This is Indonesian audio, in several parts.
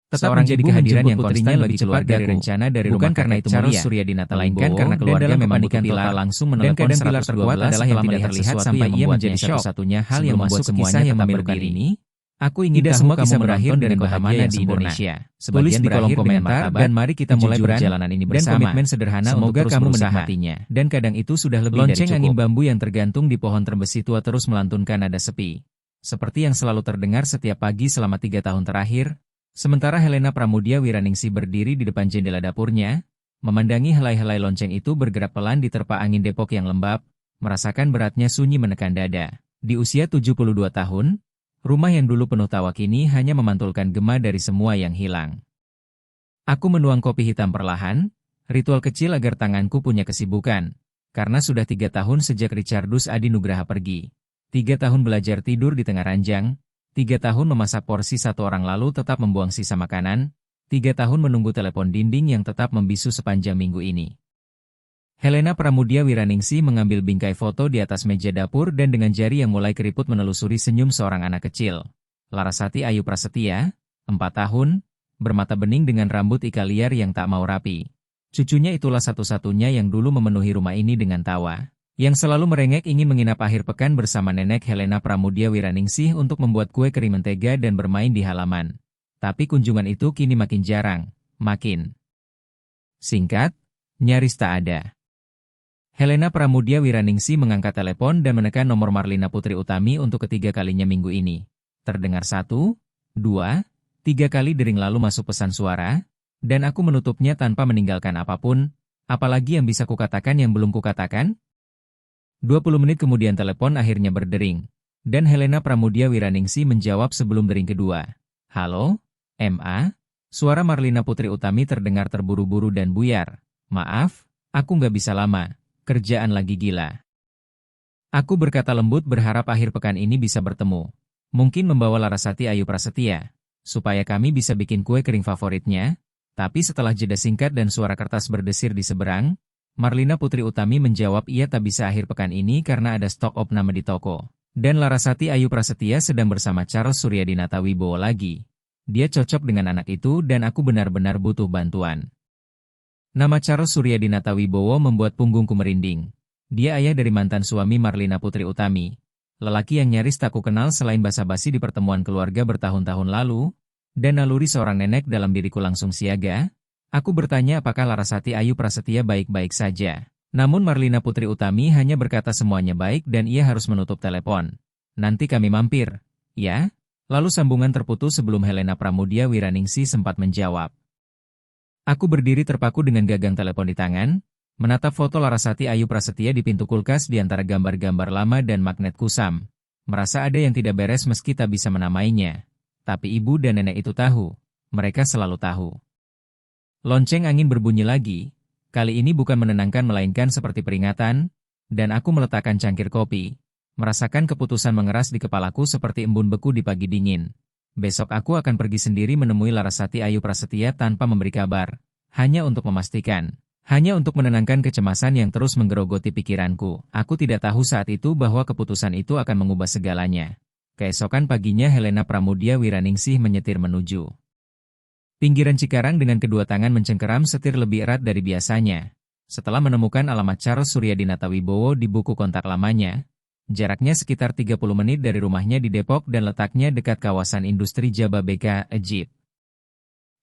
Seorang jadi kehadiran yang putrinya lebih cepat dari rencana dari bukan karena itu Charles Suryadinata melainkan karena keluarga memang butuh Pilar langsung menelepon 112 adalah yang tidak terlihat sampai ia menjadi satu-satunya hal yang membuat semuanya yang memilukan ini. Aku ingin tidak semua kisah berakhir dengan bahagia di Indonesia. Tulis di kolom komentar dan mari kita mulai perjalanan ini bersama. Dan komitmen sederhana semoga kamu menikmatinya. Dan kadang itu sudah lebih dari cukup. Lonceng angin bambu yang tergantung di pohon terbesi tua terus melantunkan nada sepi. Seperti yang selalu terdengar setiap pagi selama 3 tahun terakhir, sementara Helena Pramudia Wiraningsih berdiri di depan jendela dapurnya, memandangi helai-helai lonceng itu bergerak pelan di terpa angin Depok yang lembab, merasakan beratnya sunyi menekan dada. Di usia 72 tahun, rumah yang dulu penuh tawa kini hanya memantulkan gema dari semua yang hilang. Aku menuang kopi hitam perlahan, ritual kecil agar tanganku punya kesibukan, karena sudah 3 tahun sejak Richardus Adi Nugraha pergi. 3 tahun belajar tidur di tengah ranjang, 3 tahun memasak porsi satu orang lalu tetap membuang sisa makanan, 3 tahun menunggu telepon dinding yang tetap membisu sepanjang minggu ini. Helena Pramudia Wiraningsih mengambil bingkai foto di atas meja dapur dan dengan jari yang mulai keriput menelusuri senyum seorang anak kecil. Larasati Ayu Prasetya, 4 tahun, bermata bening dengan rambut ika liar yang tak mau rapi. Cucunya itulah satu-satunya yang dulu memenuhi rumah ini dengan tawa. Yang selalu merengek ingin menginap akhir pekan bersama nenek Helena Pramudia Wiraningsih untuk membuat kue kering mentega dan bermain di halaman. Tapi kunjungan itu kini makin jarang, makin singkat, nyaris tak ada. Helena Pramudia Wiraningsih mengangkat telepon dan menekan nomor Marlina Putri Utami untuk ketiga kalinya minggu ini. Terdengar 1, 2, 3 kali dering lalu masuk pesan suara, dan aku menutupnya tanpa meninggalkan apapun, apalagi yang bisa kukatakan yang belum kukatakan? 20 menit kemudian telepon akhirnya berdering, dan Helena Pramudia Wiraningsih menjawab sebelum dering kedua. Halo, MA? Suara Marlina Putri Utami terdengar terburu-buru dan buyar. Maaf, aku nggak bisa lama. Kerjaan lagi gila. Aku berkata lembut berharap akhir pekan ini bisa bertemu. Mungkin membawa Larasati Ayu Prasetya, supaya kami bisa bikin kue kering favoritnya. Tapi setelah jeda singkat dan suara kertas berdesir di seberang, Marlina Putri Utami menjawab ia tak bisa akhir pekan ini karena ada stok opname di toko. Dan Larasati Ayu Prasetya sedang bersama Charles Suryadinata Wibowo lagi. Dia cocok dengan anak itu dan aku benar-benar butuh bantuan. Nama Charles Suryadinata Wibowo membuat punggungku merinding. Dia ayah dari mantan suami Marlina Putri Utami. Lelaki yang nyaris tak kukenal selain basa-basi di pertemuan keluarga bertahun-tahun lalu, dan naluri seorang nenek dalam diriku langsung siaga. Aku bertanya apakah Larasati Ayu Prasetya baik-baik saja. Namun Marlina Putri Utami hanya berkata semuanya baik dan ia harus menutup telepon. Nanti kami mampir, ya? Lalu sambungan terputus sebelum Helena Pramudia Wiraningsih sempat menjawab. Aku berdiri terpaku dengan gagang telepon di tangan, menatap foto Larasati Ayu Prasetya di pintu kulkas di antara gambar-gambar lama dan magnet kusam. Merasa ada yang tidak beres meski tak bisa menamainya. Tapi ibu dan nenek itu tahu. Mereka selalu tahu. Lonceng angin berbunyi lagi. Kali ini bukan menenangkan melainkan seperti peringatan, dan aku meletakkan cangkir kopi. Merasakan keputusan mengeras di kepalaku seperti embun beku di pagi dingin. Besok aku akan pergi sendiri menemui Larasati Ayu Prasetya tanpa memberi kabar. Hanya untuk memastikan. Hanya untuk menenangkan kecemasan yang terus menggerogoti pikiranku. Aku tidak tahu saat itu bahwa keputusan itu akan mengubah segalanya. Keesokan paginya Helena Pramudia Wiraningsih menyetir menuju pinggiran Cikarang dengan kedua tangan mencengkeram setir lebih erat dari biasanya. Setelah menemukan alamat Charles Suryadinata Wibowo di buku kontak lamanya, jaraknya sekitar 30 menit dari rumahnya di Depok dan letaknya dekat kawasan industri Jababeka, Egypt.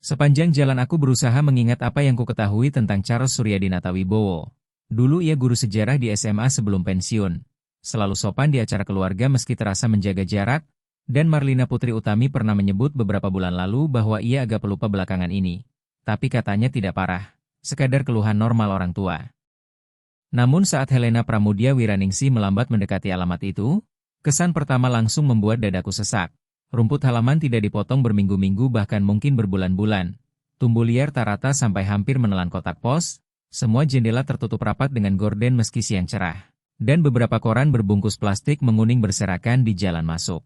Sepanjang jalan aku berusaha mengingat apa yang kuketahui tentang Charles Suryadinata Wibowo. Dulu ia guru sejarah di SMA sebelum pensiun. Selalu sopan di acara keluarga meski terasa menjaga jarak, dan Marlina Putri Utami pernah menyebut beberapa bulan lalu bahwa ia agak pelupa belakangan ini. Tapi katanya tidak parah, sekadar keluhan normal orang tua. Namun saat Helena Pramudia Wiraningsih melambat mendekati alamat itu, kesan pertama langsung membuat dadaku sesak. Rumput halaman tidak dipotong berminggu-minggu bahkan mungkin berbulan-bulan. Tumbuh liar tak rata sampai hampir menelan kotak pos, semua jendela tertutup rapat dengan gorden meski siang cerah. Dan beberapa koran berbungkus plastik menguning berserakan di jalan masuk.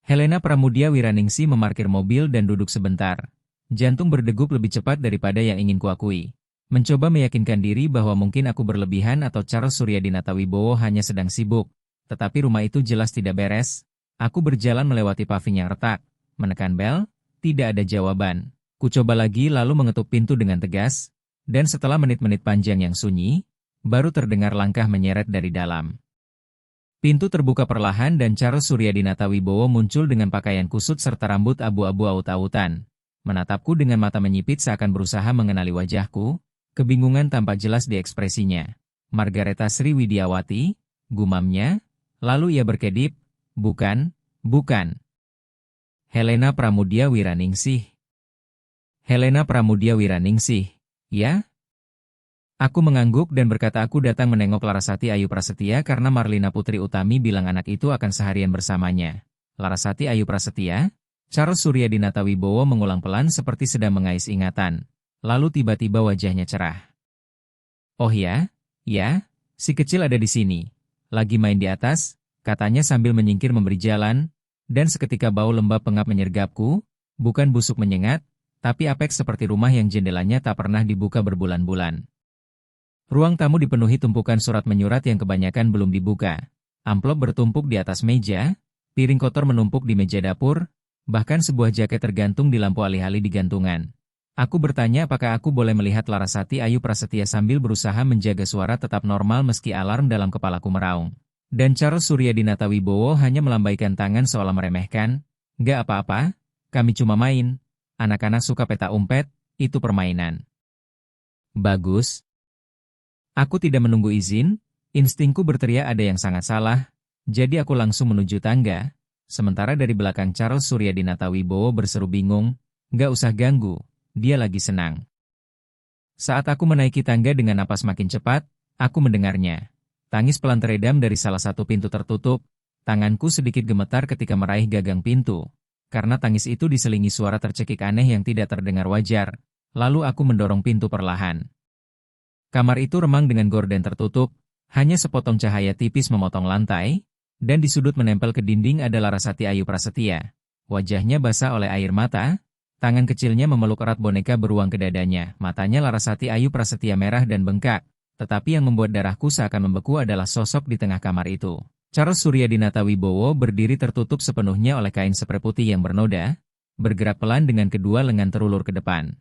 Helena Pramudia Wiraningsih memarkir mobil dan duduk sebentar. Jantung berdegup lebih cepat daripada yang ingin kuakui. Mencoba meyakinkan diri bahwa mungkin aku berlebihan atau Charles Suryadinata Wibowo hanya sedang sibuk. Tetapi rumah itu jelas tidak beres. Aku berjalan melewati paving yang retak, menekan bel, Tidak ada jawaban. Ku coba lagi lalu mengetuk pintu dengan tegas, dan setelah menit-menit panjang yang sunyi, baru terdengar langkah menyeret dari dalam. Pintu terbuka perlahan dan Charles Suryadinata Wibowo muncul dengan pakaian kusut serta rambut abu-abu aut-autan. Menatapku dengan mata menyipit seakan berusaha mengenali wajahku, kebingungan tampak jelas di ekspresinya. Margareta Sri Widiawati, gumamnya, lalu ia berkedip, bukan. Helena Pramudia Wiraningsih. Helena Pramudia Wiraningsih, ya? Aku mengangguk dan berkata aku datang menengok Larasati Ayu Prasetya karena Marlina Putri Utami bilang anak itu akan seharian bersamanya. Larasati Ayu Prasetya? Charles Suryadinata Wibowo mengulang pelan seperti sedang mengais ingatan. Lalu tiba-tiba wajahnya cerah. Oh ya, si kecil ada di sini. Lagi main di atas, katanya sambil menyingkir memberi jalan, dan seketika bau lembab pengap menyergapku, bukan busuk menyengat, tapi apek seperti rumah yang jendelanya tak pernah dibuka berbulan-bulan. Ruang tamu dipenuhi tumpukan surat menyurat yang kebanyakan belum dibuka. Amplop bertumpuk di atas meja, piring kotor menumpuk di meja dapur, bahkan sebuah jaket tergantung di lampu alih-alih di gantungan. Aku bertanya apakah aku boleh melihat Larasati Ayu Prasetya sambil berusaha menjaga suara tetap normal meski alarm dalam kepalaku meraung. Dan Charles Suryadinata Wibowo hanya melambaikan tangan seolah meremehkan, "Gak apa-apa, kami cuma main. Anak-anak suka peta umpet, itu permainan." Bagus. Aku tidak menunggu izin, instingku berteriak ada yang sangat salah, jadi aku langsung menuju tangga, sementara dari belakang Charles Suryadinata Wibowo berseru bingung, "Gak usah ganggu, dia lagi senang." Saat aku menaiki tangga dengan napas makin cepat, aku mendengarnya. Tangis pelan teredam dari salah satu pintu tertutup, tanganku sedikit gemetar ketika meraih gagang pintu, karena tangis itu diselingi suara tercekik aneh yang tidak terdengar wajar, lalu aku mendorong pintu perlahan. Kamar itu remang dengan gorden tertutup, hanya sepotong cahaya tipis memotong lantai, dan di sudut menempel ke dinding ada Larasati Ayu Prasetya. Wajahnya basah oleh air mata, tangan kecilnya memeluk erat boneka beruang ke dadanya. Matanya Larasati Ayu Prasetya merah dan bengkak, tetapi yang membuat darahku seakan membeku adalah sosok di tengah kamar itu. Charles Suryadinata Wibowo berdiri tertutup sepenuhnya oleh kain spray putih yang bernoda, bergerak pelan dengan kedua lengan terulur ke depan.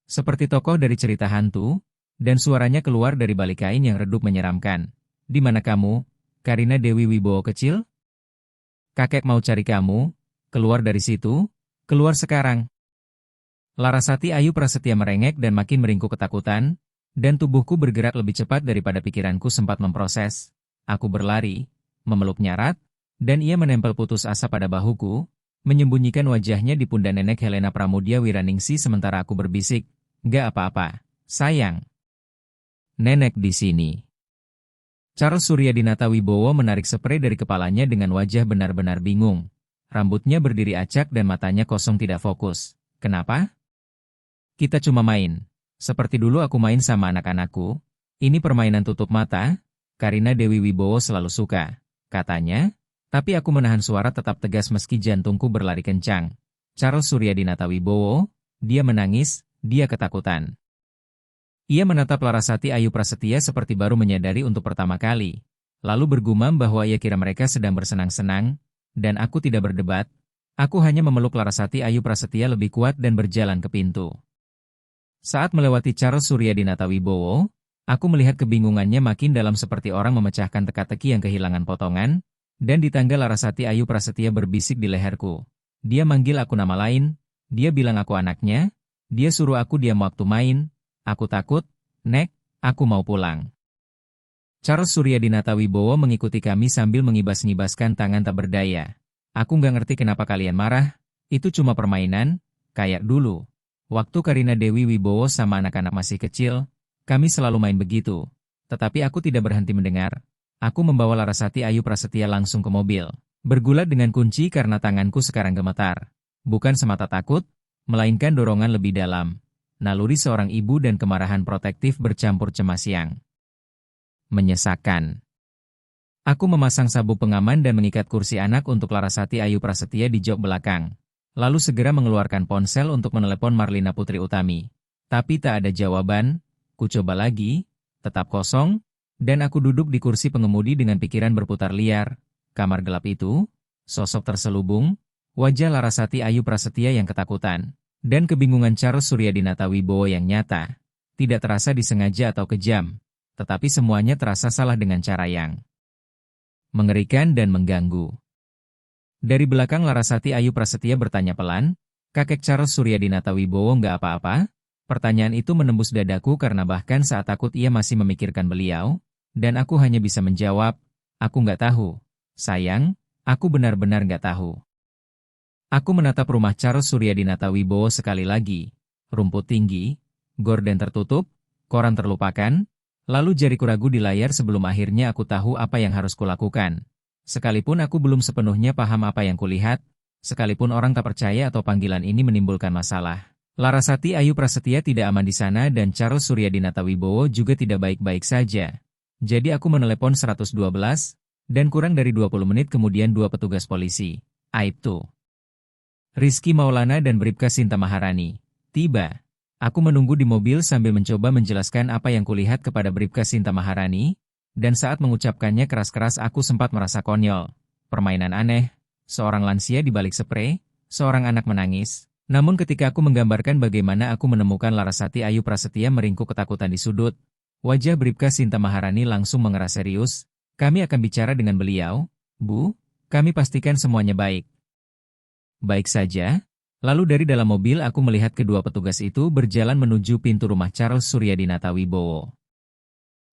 Seperti tokoh dari cerita hantu, dan suaranya keluar dari balik kain yang redup menyeramkan. "Di mana kamu, Karina Dewi Wibowo kecil? Kakek mau cari kamu, keluar dari situ, keluar sekarang." Larasati Ayu Prasetya merengek dan makin meringkuk ketakutan, dan tubuhku bergerak lebih cepat daripada pikiranku sempat memproses. Aku berlari, memeluknya erat, dan ia menempel putus asa pada bahuku, menyembunyikan wajahnya di pundak nenek Helena Pramudia Wiraningsih sementara aku berbisik, "Gak apa-apa, sayang. Nenek di sini." Charles Suryadinata Wibowo menarik spray dari kepalanya dengan wajah benar-benar bingung. Rambutnya berdiri acak dan matanya kosong tidak fokus. "Kenapa?" "Kita cuma main. Seperti dulu aku main sama anak-anakku. Ini permainan tutup mata, Karina Dewi Wibowo selalu suka," katanya, tapi aku menahan suara tetap tegas meski jantungku berlari kencang. Charles Suryadinata Wibowo, dia menangis, dia ketakutan. Ia menatap Larasati Ayu Prasetya seperti baru menyadari untuk pertama kali, lalu bergumam bahwa ia kira mereka sedang bersenang-senang, dan aku tidak berdebat, aku hanya memeluk Larasati Ayu Prasetya lebih kuat dan berjalan ke pintu. Saat melewati Charles Suryadinata Wibowo, aku melihat kebingungannya makin dalam seperti orang memecahkan teka-teki yang kehilangan potongan, dan di tangga Larasati Ayu Prasetya berbisik di leherku. Dia manggil aku nama lain, dia bilang aku anaknya, dia suruh aku diam waktu main, aku takut, "Nek, aku mau pulang." Charles Suryadinata Wibowo mengikuti kami sambil mengibas-ngibaskan tangan tak berdaya. "Aku nggak ngerti kenapa kalian marah, itu cuma permainan, kayak dulu. Waktu Karina Dewi Wibowo sama anak-anak masih kecil, kami selalu main begitu." Tetapi aku tidak berhenti mendengar. Aku membawa Larasati Ayu Prasetya langsung ke mobil. Bergulat dengan kunci karena tanganku sekarang gemetar. Bukan semata takut, melainkan dorongan lebih dalam. Naluri seorang ibu dan kemarahan protektif bercampur cemas yang menyesakan. Aku memasang sabuk pengaman dan mengikat kursi anak untuk Larasati Ayu Prasetya di jok belakang. Lalu segera mengeluarkan ponsel untuk menelepon Marlina Putri Utami. Tapi tak ada jawaban, ku coba lagi, tetap kosong, dan aku duduk di kursi pengemudi dengan pikiran berputar liar. Kamar gelap itu, sosok terselubung, Wajah Larasati Ayu Prasetya yang ketakutan, dan kebingungan Charles Suryadinata Wibowo yang nyata, tidak terasa disengaja atau kejam, tetapi semuanya terasa salah dengan cara yang mengerikan dan mengganggu. Dari belakang Larasati Ayu Prasetya bertanya pelan, "Kakek Charles Suryadinata Wibowo nggak apa-apa?" Pertanyaan itu menembus dadaku karena bahkan saat takut ia masih memikirkan beliau, dan aku hanya bisa menjawab, "Aku nggak tahu. Sayang, aku benar-benar nggak tahu." Aku menatap rumah Charles Suryadinata Wibowo sekali lagi. Rumput tinggi, gorden tertutup, koran terlupakan, lalu jariku ragu di layar sebelum akhirnya aku tahu apa yang harus kulakukan. Sekalipun aku belum sepenuhnya paham apa yang kulihat, sekalipun orang tak percaya atau panggilan ini menimbulkan masalah. Larasati Ayu Prasetya tidak aman di sana dan Charles Suryadinata Wibowo juga tidak baik-baik saja. Jadi aku menelepon 112, dan kurang dari 20 menit kemudian dua petugas polisi, Aibtu Rizky Maulana dan Bribka Sinta Maharani tiba. Aku menunggu di mobil sambil mencoba menjelaskan apa yang kulihat kepada Bribka Sinta Maharani, dan saat mengucapkannya keras-keras aku sempat merasa konyol. Permainan aneh, seorang lansia di balik sprei, seorang anak menangis. Namun ketika aku menggambarkan bagaimana aku menemukan Larasati Ayu Prasetya meringkuk ketakutan di sudut, wajah Bribka Sinta Maharani langsung mengeras serius. "Kami akan bicara dengan beliau, Bu. Kami pastikan semuanya baik." Baik saja. Lalu dari dalam mobil aku melihat kedua petugas itu berjalan menuju pintu rumah Charles Suryadinata Wibowo.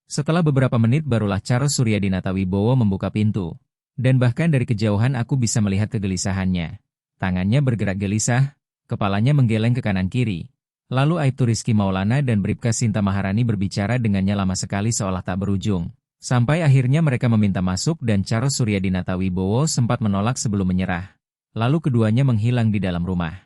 Setelah beberapa menit barulah Charles Suryadinata Wibowo membuka pintu. Dan bahkan dari kejauhan aku bisa melihat kegelisahannya. Tangannya bergerak gelisah, kepalanya menggeleng ke kanan kiri. Lalu Aibtu Rizky Maulana dan Bribka Sinta Maharani berbicara dengannya lama sekali seolah tak berujung. Sampai akhirnya mereka meminta masuk dan Charles Suryadinata Wibowo sempat menolak sebelum menyerah. Lalu keduanya menghilang di dalam rumah.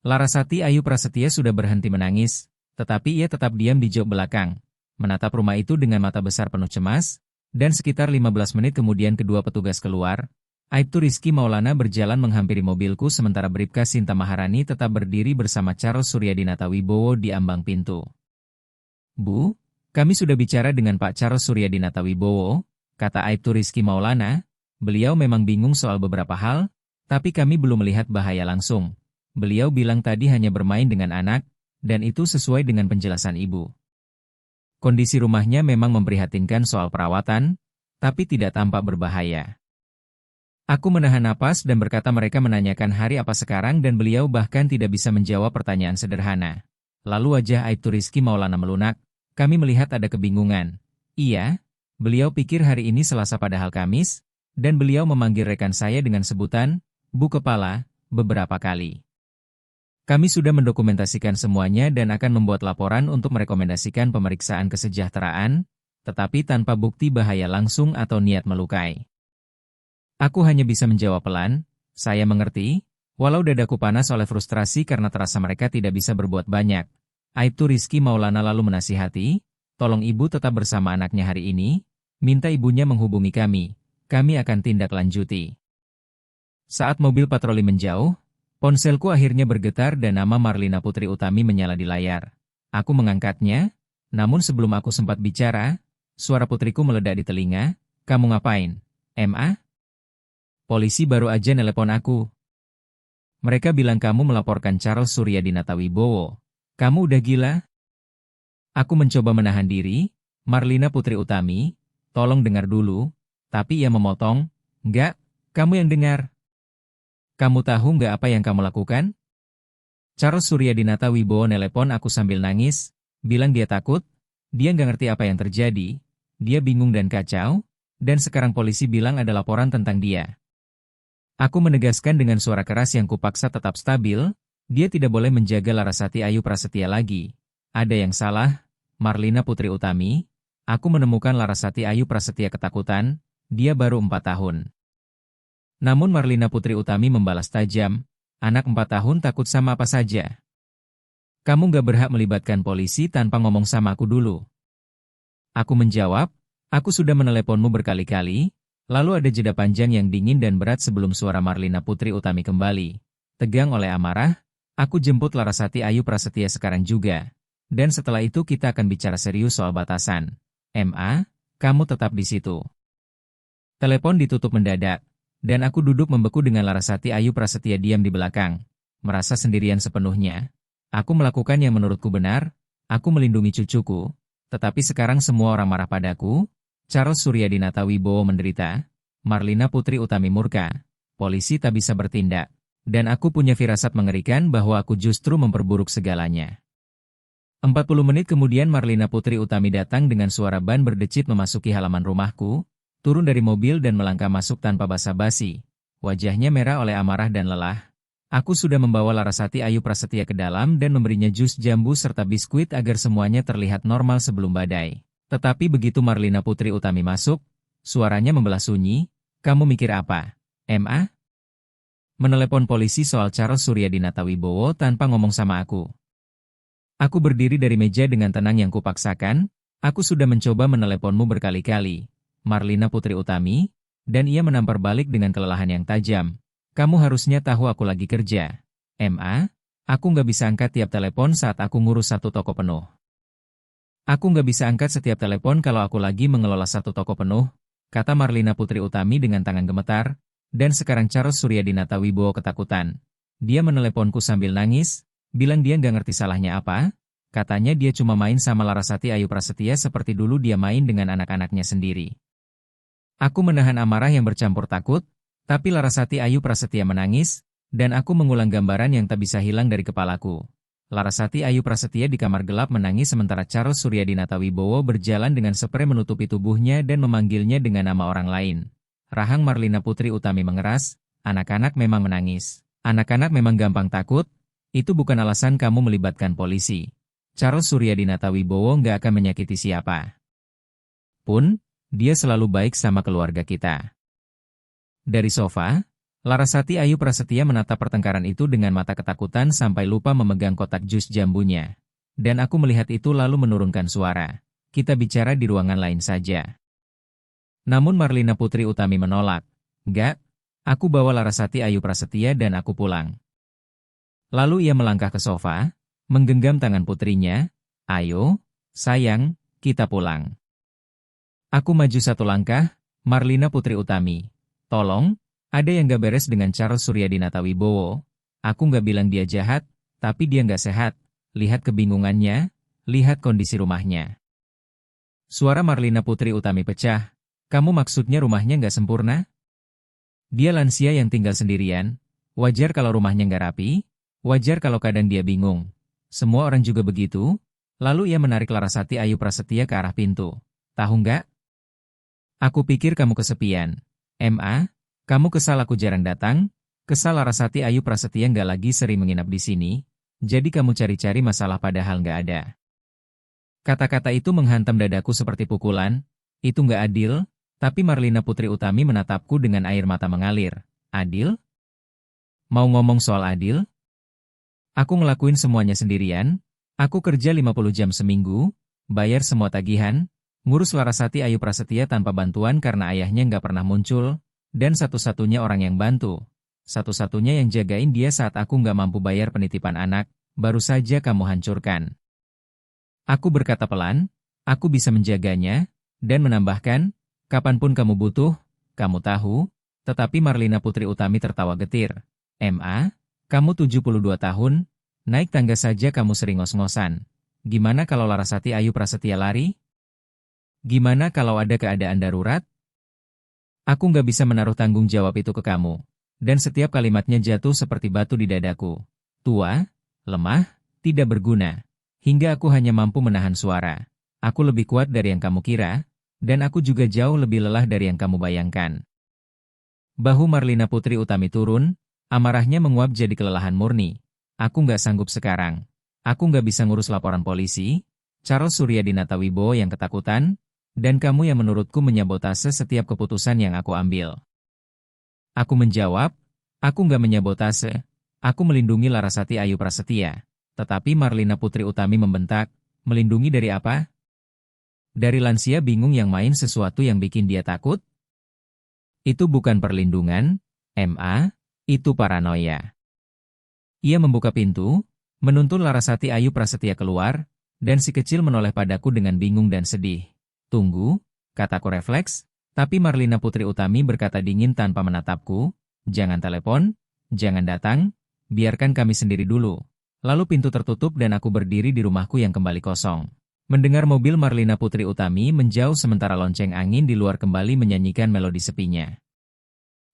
Larasati Ayu Prasetya sudah berhenti menangis, tetapi ia tetap diam di jok belakang, menatap rumah itu dengan mata besar penuh cemas, dan sekitar 15 menit kemudian kedua petugas keluar. Aibtu Rizky Maulana berjalan menghampiri mobilku sementara Bribka Sinta Maharani tetap berdiri bersama Charles Suryadinata Wibowo di ambang pintu. "Bu, kami sudah bicara dengan Pak Charles Suryadinata Wibowo," kata Aibtu Rizky Maulana. "Beliau memang bingung soal beberapa hal, tapi kami belum melihat bahaya langsung. Beliau bilang tadi hanya bermain dengan anak, dan itu sesuai dengan penjelasan Ibu. Kondisi rumahnya memang memprihatinkan soal perawatan, tapi tidak tampak berbahaya." Aku menahan napas dan berkata mereka menanyakan hari apa sekarang dan beliau bahkan tidak bisa menjawab pertanyaan sederhana. Lalu wajah Aibtu Rizky Maulana melunak. Kami melihat ada kebingungan. "Iya, beliau pikir hari ini Selasa padahal Kamis, dan beliau memanggil rekan saya dengan sebutan Bu Kepala beberapa kali. Kami sudah mendokumentasikan semuanya dan akan membuat laporan untuk merekomendasikan pemeriksaan kesejahteraan, tetapi tanpa bukti bahaya langsung atau niat melukai." Aku hanya bisa menjawab pelan, "Saya mengerti," walau dadaku panas oleh frustrasi karena terasa mereka tidak bisa berbuat banyak. Aibtu Rizky Maulana lalu menasihati, "Tolong Ibu tetap bersama anaknya hari ini, minta ibunya menghubungi kami akan tindak lanjuti." Saat mobil patroli menjauh, ponselku akhirnya bergetar dan nama Marlina Putri Utami menyala di layar. Aku mengangkatnya, namun sebelum aku sempat bicara, suara putriku meledak di telinga, "Kamu ngapain, Ma? Polisi baru aja nelepon aku. Mereka bilang kamu melaporkan Charles Suryadinata Wibowo. Kamu udah gila?" Aku mencoba menahan diri. "Marlina Putri Utami, tolong dengar dulu." Tapi ia memotong, "Enggak, kamu yang dengar. Kamu tahu nggak apa yang kamu lakukan?" Charles Suryadinata Wibowo nelepon aku sambil nangis, bilang dia takut, dia nggak ngerti apa yang terjadi, dia bingung dan kacau, dan sekarang polisi bilang ada laporan tentang dia. Aku menegaskan dengan suara keras yang kupaksa tetap stabil, dia tidak boleh menjaga Larasati Ayu Prasetya lagi. Ada yang salah, Marlina Putri Utami. Aku menemukan Larasati Ayu Prasetya ketakutan, dia baru 4 tahun. Namun Marlina Putri Utami membalas tajam, "Anak 4 tahun takut sama apa saja. Kamu gak berhak melibatkan polisi tanpa ngomong sama aku dulu." Aku menjawab, "Aku sudah meneleponmu berkali-kali." Lalu ada jeda panjang yang dingin dan berat sebelum suara Marlina Putri Utami kembali. Tegang oleh amarah, "Aku jemput Larasati Ayu Prasetya sekarang juga. Dan setelah itu kita akan bicara serius soal batasan. Ma, kamu tetap di situ." Telepon ditutup mendadak. dan aku duduk membeku dengan Larasati Ayu Prasetya diam di belakang, merasa sendirian sepenuhnya. Aku melakukan yang menurutku benar, aku melindungi cucuku, tetapi sekarang semua orang marah padaku. Charles Suryadinata Wibowo menderita, Marlina Putri Utami murka, polisi tak bisa bertindak, dan aku punya firasat mengerikan bahwa aku justru memperburuk segalanya. 40 menit kemudian Marlina Putri Utami datang dengan suara ban berdecit memasuki halaman rumahku, turun dari mobil dan melangkah masuk tanpa basa-basi. Wajahnya merah oleh amarah dan lelah. Aku sudah membawa Larasati Ayu Prasetya ke dalam dan memberinya jus jambu serta biskuit agar semuanya terlihat normal sebelum badai. Tetapi begitu Marlina Putri Utami masuk, suaranya membelah sunyi. Kamu mikir apa, MA? Menelepon polisi soal Charles Suryadinata Wibowo tanpa ngomong sama aku. Aku berdiri dari meja dengan tenang yang kupaksakan. Aku sudah mencoba meneleponmu berkali-kali, Marlina Putri Utami, dan ia menampar balik dengan kelelahan yang tajam. Kamu harusnya tahu aku lagi kerja. MA, aku nggak bisa angkat tiap telepon saat aku ngurus satu toko penuh. Aku nggak bisa angkat setiap telepon kalau aku lagi mengelola satu toko penuh, kata Marlina Putri Utami dengan tangan gemetar, dan sekarang Charles Suryadinata Wibowo ketakutan. Dia meneleponku sambil nangis, bilang dia nggak ngerti salahnya apa. Katanya dia cuma main sama Larasati Ayu Prasetya seperti dulu dia main dengan anak-anaknya sendiri. Aku menahan amarah yang bercampur takut, tapi Larasati Ayu Prasetya menangis, dan aku mengulang gambaran yang tak bisa hilang dari kepalaku. Larasati Ayu Prasetya di kamar gelap menangis sementara Charles Suryadinata Wibowo berjalan dengan sprei menutupi tubuhnya dan memanggilnya dengan nama orang lain. Rahang Marlina Putri Utami mengeras, anak-anak memang menangis. Anak-anak memang gampang takut, itu bukan alasan kamu melibatkan polisi. Charles Suryadinata Wibowo nggak akan menyakiti siapa pun, dia selalu baik sama keluarga kita. Dari sofa, Larasati Ayu Prasetya menatap pertengkaran itu dengan mata ketakutan sampai lupa memegang kotak jus jambunya. Dan aku melihat itu lalu menurunkan suara. Kita bicara di ruangan lain saja. Namun Marlina Putri Utami menolak. Enggak, aku bawa Larasati Ayu Prasetya dan aku pulang. Lalu ia melangkah ke sofa, menggenggam tangan putrinya. Ayo, sayang, kita pulang. Aku maju satu langkah, Marlina Putri Utami. Tolong, ada yang gak beres dengan Charles Suryadinata Wibowo. Aku gak bilang dia jahat, tapi dia gak sehat. Lihat kebingungannya, lihat kondisi rumahnya. Suara Marlina Putri Utami pecah. Kamu maksudnya rumahnya gak sempurna? Dia lansia yang tinggal sendirian. Wajar kalau rumahnya gak rapi. Wajar kalau kadang dia bingung. Semua orang juga begitu. Lalu ia menarik Larasati Ayu Prasetya ke arah pintu. Tahu gak? Aku pikir kamu kesepian. MA, kamu kesal aku jarang datang, kesal Larasati Ayu Prasetya nggak lagi sering menginap di sini, jadi kamu cari-cari masalah padahal nggak ada. Kata-kata itu menghantam dadaku seperti pukulan, itu nggak adil, tapi Marlina Putri Utami menatapku dengan air mata mengalir. Adil? Mau ngomong soal adil? Aku ngelakuin semuanya sendirian, aku kerja 50 jam seminggu, bayar semua tagihan, ngurus Larasati Ayu Prasetya tanpa bantuan karena ayahnya nggak pernah muncul, dan satu-satunya orang yang bantu. Satu-satunya yang jagain dia saat aku nggak mampu bayar penitipan anak, baru saja kamu hancurkan. Aku berkata pelan, aku bisa menjaganya, dan menambahkan, kapanpun kamu butuh, kamu tahu, tetapi Marlina Putri Utami tertawa getir. MA, kamu 72 tahun, naik tangga saja kamu sering ngos-ngosan. Gimana kalau Larasati Ayu Prasetya lari? Gimana kalau ada keadaan darurat? Aku nggak bisa menaruh tanggung jawab itu ke kamu. Dan setiap kalimatnya jatuh seperti batu di dadaku. Tua, lemah, tidak berguna. Hingga aku hanya mampu menahan suara. Aku lebih kuat dari yang kamu kira, dan aku juga jauh lebih lelah dari yang kamu bayangkan. Bahu Marlina Putri Utami turun, amarahnya menguap jadi kelelahan murni. Aku nggak sanggup sekarang. Aku nggak bisa ngurus laporan polisi, Charles Suryadinata Wibowo yang ketakutan, dan kamu yang menurutku menyabotase setiap keputusan yang aku ambil. Aku menjawab, aku nggak menyabotase, aku melindungi Larasati Ayu Prasetya. Tetapi Marlina Putri Utami membentak, melindungi dari apa? Dari lansia bingung yang main sesuatu yang bikin dia takut? Itu bukan perlindungan, MA, itu paranoia. Ia membuka pintu, menuntun Larasati Ayu Prasetya keluar, dan si kecil menoleh padaku dengan bingung dan sedih. Tunggu, kataku refleks, Tapi Marlina Putri Utami berkata dingin tanpa menatapku, "Jangan telepon, jangan datang, biarkan kami sendiri dulu." Lalu pintu tertutup dan aku berdiri di rumahku yang kembali kosong. Mendengar mobil Marlina Putri Utami menjauh sementara lonceng angin di luar kembali menyanyikan melodi sepinya.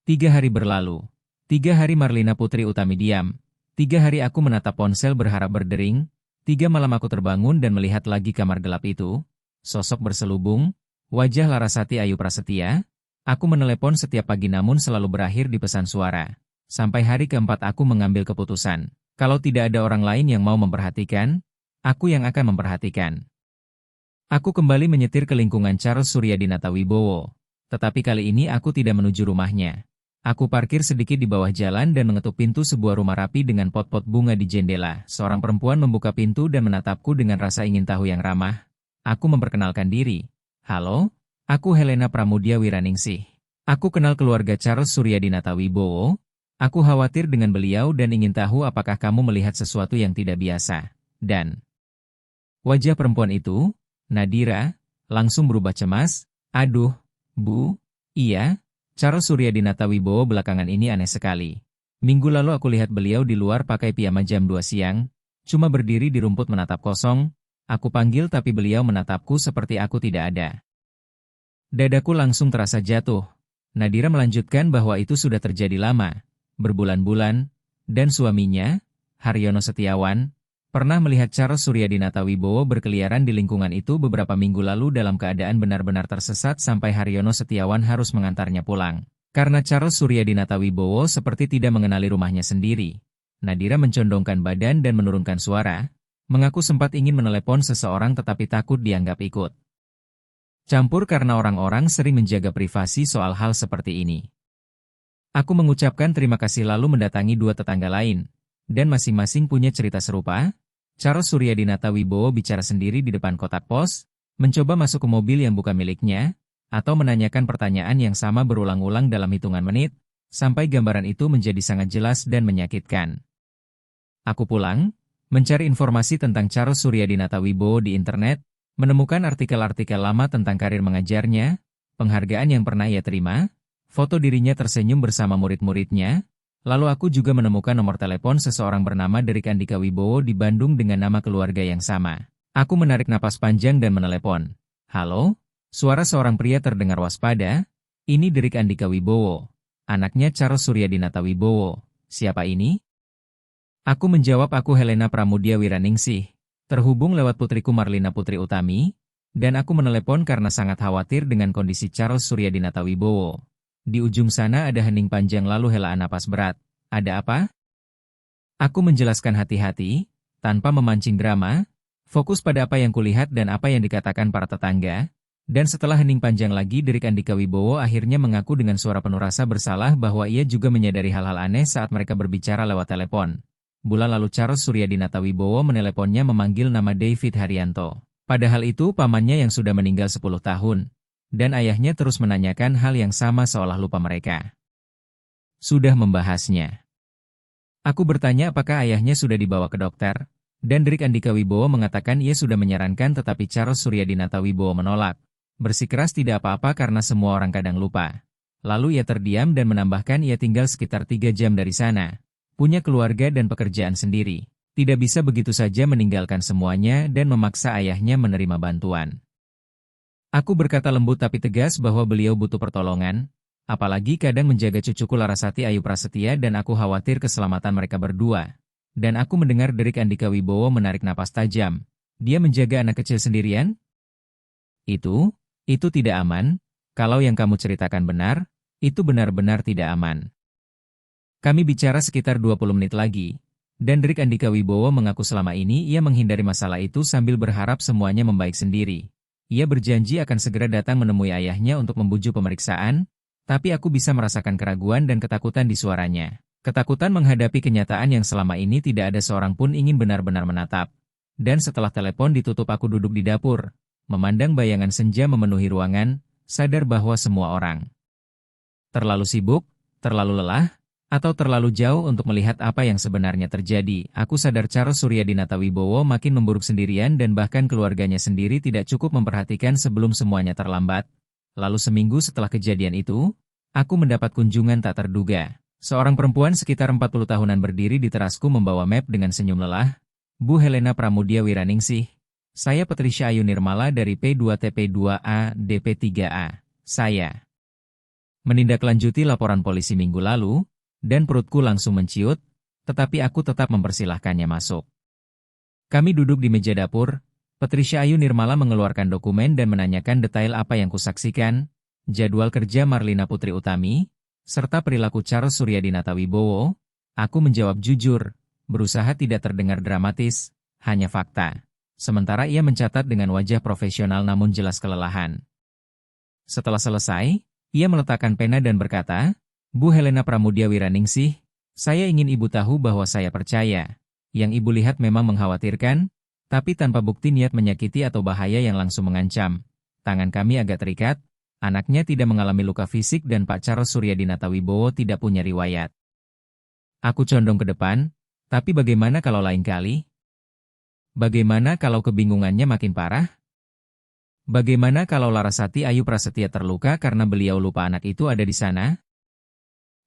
3 hari berlalu. 3 hari Marlina Putri Utami diam. 3 hari aku menatap ponsel berharap berdering. 3 malam aku terbangun dan melihat lagi kamar gelap itu. Sosok berselubung, wajah Larasati Ayu Prasetya. Aku menelepon setiap pagi namun selalu berakhir di pesan suara. Sampai hari keempat aku mengambil keputusan. Kalau tidak ada orang lain yang mau memperhatikan, aku yang akan memperhatikan. Aku kembali menyetir ke lingkungan Charles Suryadinata Wibowo. Tetapi kali ini aku tidak menuju rumahnya. Aku parkir sedikit di bawah jalan dan mengetuk pintu sebuah rumah rapi dengan pot-pot bunga di jendela. Seorang perempuan membuka pintu dan menatapku dengan rasa ingin tahu yang ramah. Aku memperkenalkan diri. "Halo, aku Helena Pramudia Wiraningsih. Aku kenal keluarga Charles Suryadinata Wibowo. Aku khawatir dengan beliau dan ingin tahu apakah kamu melihat sesuatu yang tidak biasa." Dan wajah perempuan itu, Nadira, langsung berubah cemas. "Aduh, Bu, iya, Charles Suryadinata Wibowo belakangan ini aneh sekali. Minggu lalu aku lihat beliau di luar pakai piyama jam 2 siang, cuma berdiri di rumput menatap kosong. Aku panggil tapi beliau menatapku seperti aku tidak ada." Dadaku langsung terasa jatuh. Nadira melanjutkan bahwa itu sudah terjadi lama, berbulan-bulan, dan suaminya, Haryono Setiawan, pernah melihat Charles Suryadinata Wibowo berkeliaran di lingkungan itu beberapa minggu lalu dalam keadaan benar-benar tersesat sampai Haryono Setiawan harus mengantarnya pulang. Karena Charles Suryadinata Wibowo seperti tidak mengenali rumahnya sendiri. Nadira mencondongkan badan dan menurunkan suara, mengaku sempat ingin menelepon seseorang tetapi takut dianggap ikut campur karena orang-orang sering menjaga privasi soal hal seperti ini. Aku mengucapkan terima kasih lalu mendatangi 2 tetangga lain, dan masing-masing punya cerita serupa. Charles Suryadinata Wibowo bicara sendiri di depan kotak pos, mencoba masuk ke mobil yang bukan miliknya, atau menanyakan pertanyaan yang sama berulang-ulang dalam hitungan menit, sampai gambaran itu menjadi sangat jelas dan menyakitkan. Aku pulang, mencari informasi tentang Charles Suryadinata Wibowo di internet, menemukan artikel-artikel lama tentang karir mengajarnya, penghargaan yang pernah ia terima, foto dirinya tersenyum bersama murid-muridnya. Lalu aku juga menemukan nomor telepon seseorang bernama Derik Andika Wibowo di Bandung dengan nama keluarga yang sama. Aku menarik napas panjang dan menelepon. "Halo?" Suara seorang pria terdengar waspada. "Ini Derik Andika Wibowo, anaknya Charles Suryadinata Wibowo. Siapa ini?" Aku menjawab, "Aku Helena Pramudia Wiraningsih, terhubung lewat putriku Marlina Putri Utami, dan aku menelepon karena sangat khawatir dengan kondisi Charles Suryadinata Wibowo." Di ujung sana ada hening panjang lalu helaan napas berat. "Ada apa?" Aku menjelaskan hati-hati, tanpa memancing drama, fokus pada apa yang kulihat dan apa yang dikatakan para tetangga. Dan setelah hening panjang lagi, Derik Andika Wibowo akhirnya mengaku dengan suara penuh rasa bersalah bahwa ia juga menyadari hal-hal aneh saat mereka berbicara lewat telepon. Bulan lalu Charles Suryadinata Wibowo meneleponnya memanggil nama David Haryanto. Padahal itu pamannya yang sudah meninggal 10 tahun. Dan ayahnya terus menanyakan hal yang sama seolah lupa mereka sudah membahasnya. Aku bertanya apakah ayahnya sudah dibawa ke dokter, dan Derik Andika Wibowo mengatakan ia sudah menyarankan tetapi Charles Suryadinata Wibowo menolak. Bersikeras tidak apa-apa karena semua orang kadang lupa. Lalu ia terdiam dan menambahkan ia tinggal sekitar 3 jam dari sana, punya keluarga dan pekerjaan sendiri. Tidak bisa begitu saja meninggalkan semuanya dan memaksa ayahnya menerima bantuan. Aku berkata lembut tapi tegas bahwa beliau butuh pertolongan, apalagi kadang menjaga cucuku Larasati Ayu Prasetya dan aku khawatir keselamatan mereka berdua. Dan aku mendengar Derik Andika Wibowo menarik napas tajam. "Dia menjaga anak kecil sendirian? Itu tidak aman. Kalau yang kamu ceritakan benar, itu benar-benar tidak aman." Kami bicara sekitar 20 menit lagi, dan Derik Andika Wibowo mengaku selama ini ia menghindari masalah itu sambil berharap semuanya membaik sendiri. Ia berjanji akan segera datang menemui ayahnya untuk membujuk pemeriksaan, tapi aku bisa merasakan keraguan dan ketakutan di suaranya. Ketakutan menghadapi kenyataan yang selama ini tidak ada seorang pun ingin benar-benar menatap. Dan setelah telepon ditutup aku duduk di dapur, memandang bayangan senja memenuhi ruangan, sadar bahwa semua orang terlalu sibuk, terlalu lelah, atau terlalu jauh untuk melihat apa yang sebenarnya terjadi. Aku sadar Charles Suryadinata Wibowo makin memburuk sendirian dan bahkan keluarganya sendiri tidak cukup memperhatikan sebelum semuanya terlambat. Lalu seminggu setelah kejadian itu, aku mendapat kunjungan tak terduga. Seorang perempuan sekitar 40 tahunan berdiri di terasku membawa map dengan senyum lelah. Bu Helena Pramudia Wiraningsih. Saya Patricia Ayu Nirmala dari P2TP2A DP3A. Saya menindaklanjuti laporan polisi minggu lalu, dan perutku langsung menciut, tetapi aku tetap mempersilahkannya masuk. Kami duduk di meja dapur. Patricia Ayu Nirmala mengeluarkan dokumen dan menanyakan detail apa yang kusaksikan, jadwal kerja Marlina Putri Utami, serta perilaku Charles Suryadinata Wibowo. Aku menjawab jujur, berusaha tidak terdengar dramatis, hanya fakta. Sementara ia mencatat dengan wajah profesional namun jelas kelelahan. Setelah selesai, ia meletakkan pena dan berkata, Bu Helena Pramudia Wiraningsih, saya ingin ibu tahu bahwa saya percaya. Yang ibu lihat memang mengkhawatirkan, tapi tanpa bukti niat menyakiti atau bahaya yang langsung mengancam. Tangan kami agak terikat, anaknya tidak mengalami luka fisik dan Pak Charles Suryadinata Wibowo tidak punya riwayat. Aku condong ke depan, tapi bagaimana kalau lain kali? Bagaimana kalau kebingungannya makin parah? Bagaimana kalau Larasati Ayu Prasetya terluka karena beliau lupa anak itu ada di sana?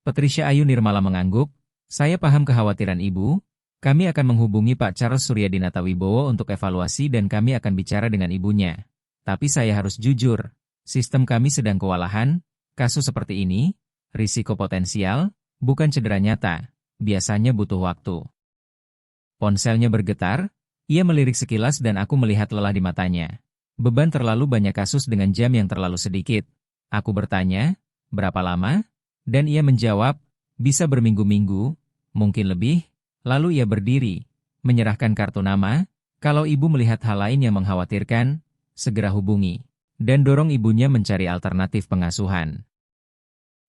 Patricia Ayu Nirmala mengangguk, saya paham kekhawatiran ibu. Kami akan menghubungi Pak Charles Suryadinata Wibowo untuk evaluasi dan kami akan bicara dengan ibunya. Tapi saya harus jujur, sistem kami sedang kewalahan, kasus seperti ini, risiko potensial, bukan cedera nyata, biasanya butuh waktu. Ponselnya bergetar, ia melirik sekilas dan aku melihat lelah di matanya. Beban terlalu banyak kasus dengan jam yang terlalu sedikit. Aku bertanya, berapa lama? Dan ia menjawab, bisa berminggu-minggu, mungkin lebih. Lalu ia berdiri, menyerahkan kartu nama, kalau ibu melihat hal lain yang mengkhawatirkan, segera hubungi, dan dorong ibunya mencari alternatif pengasuhan.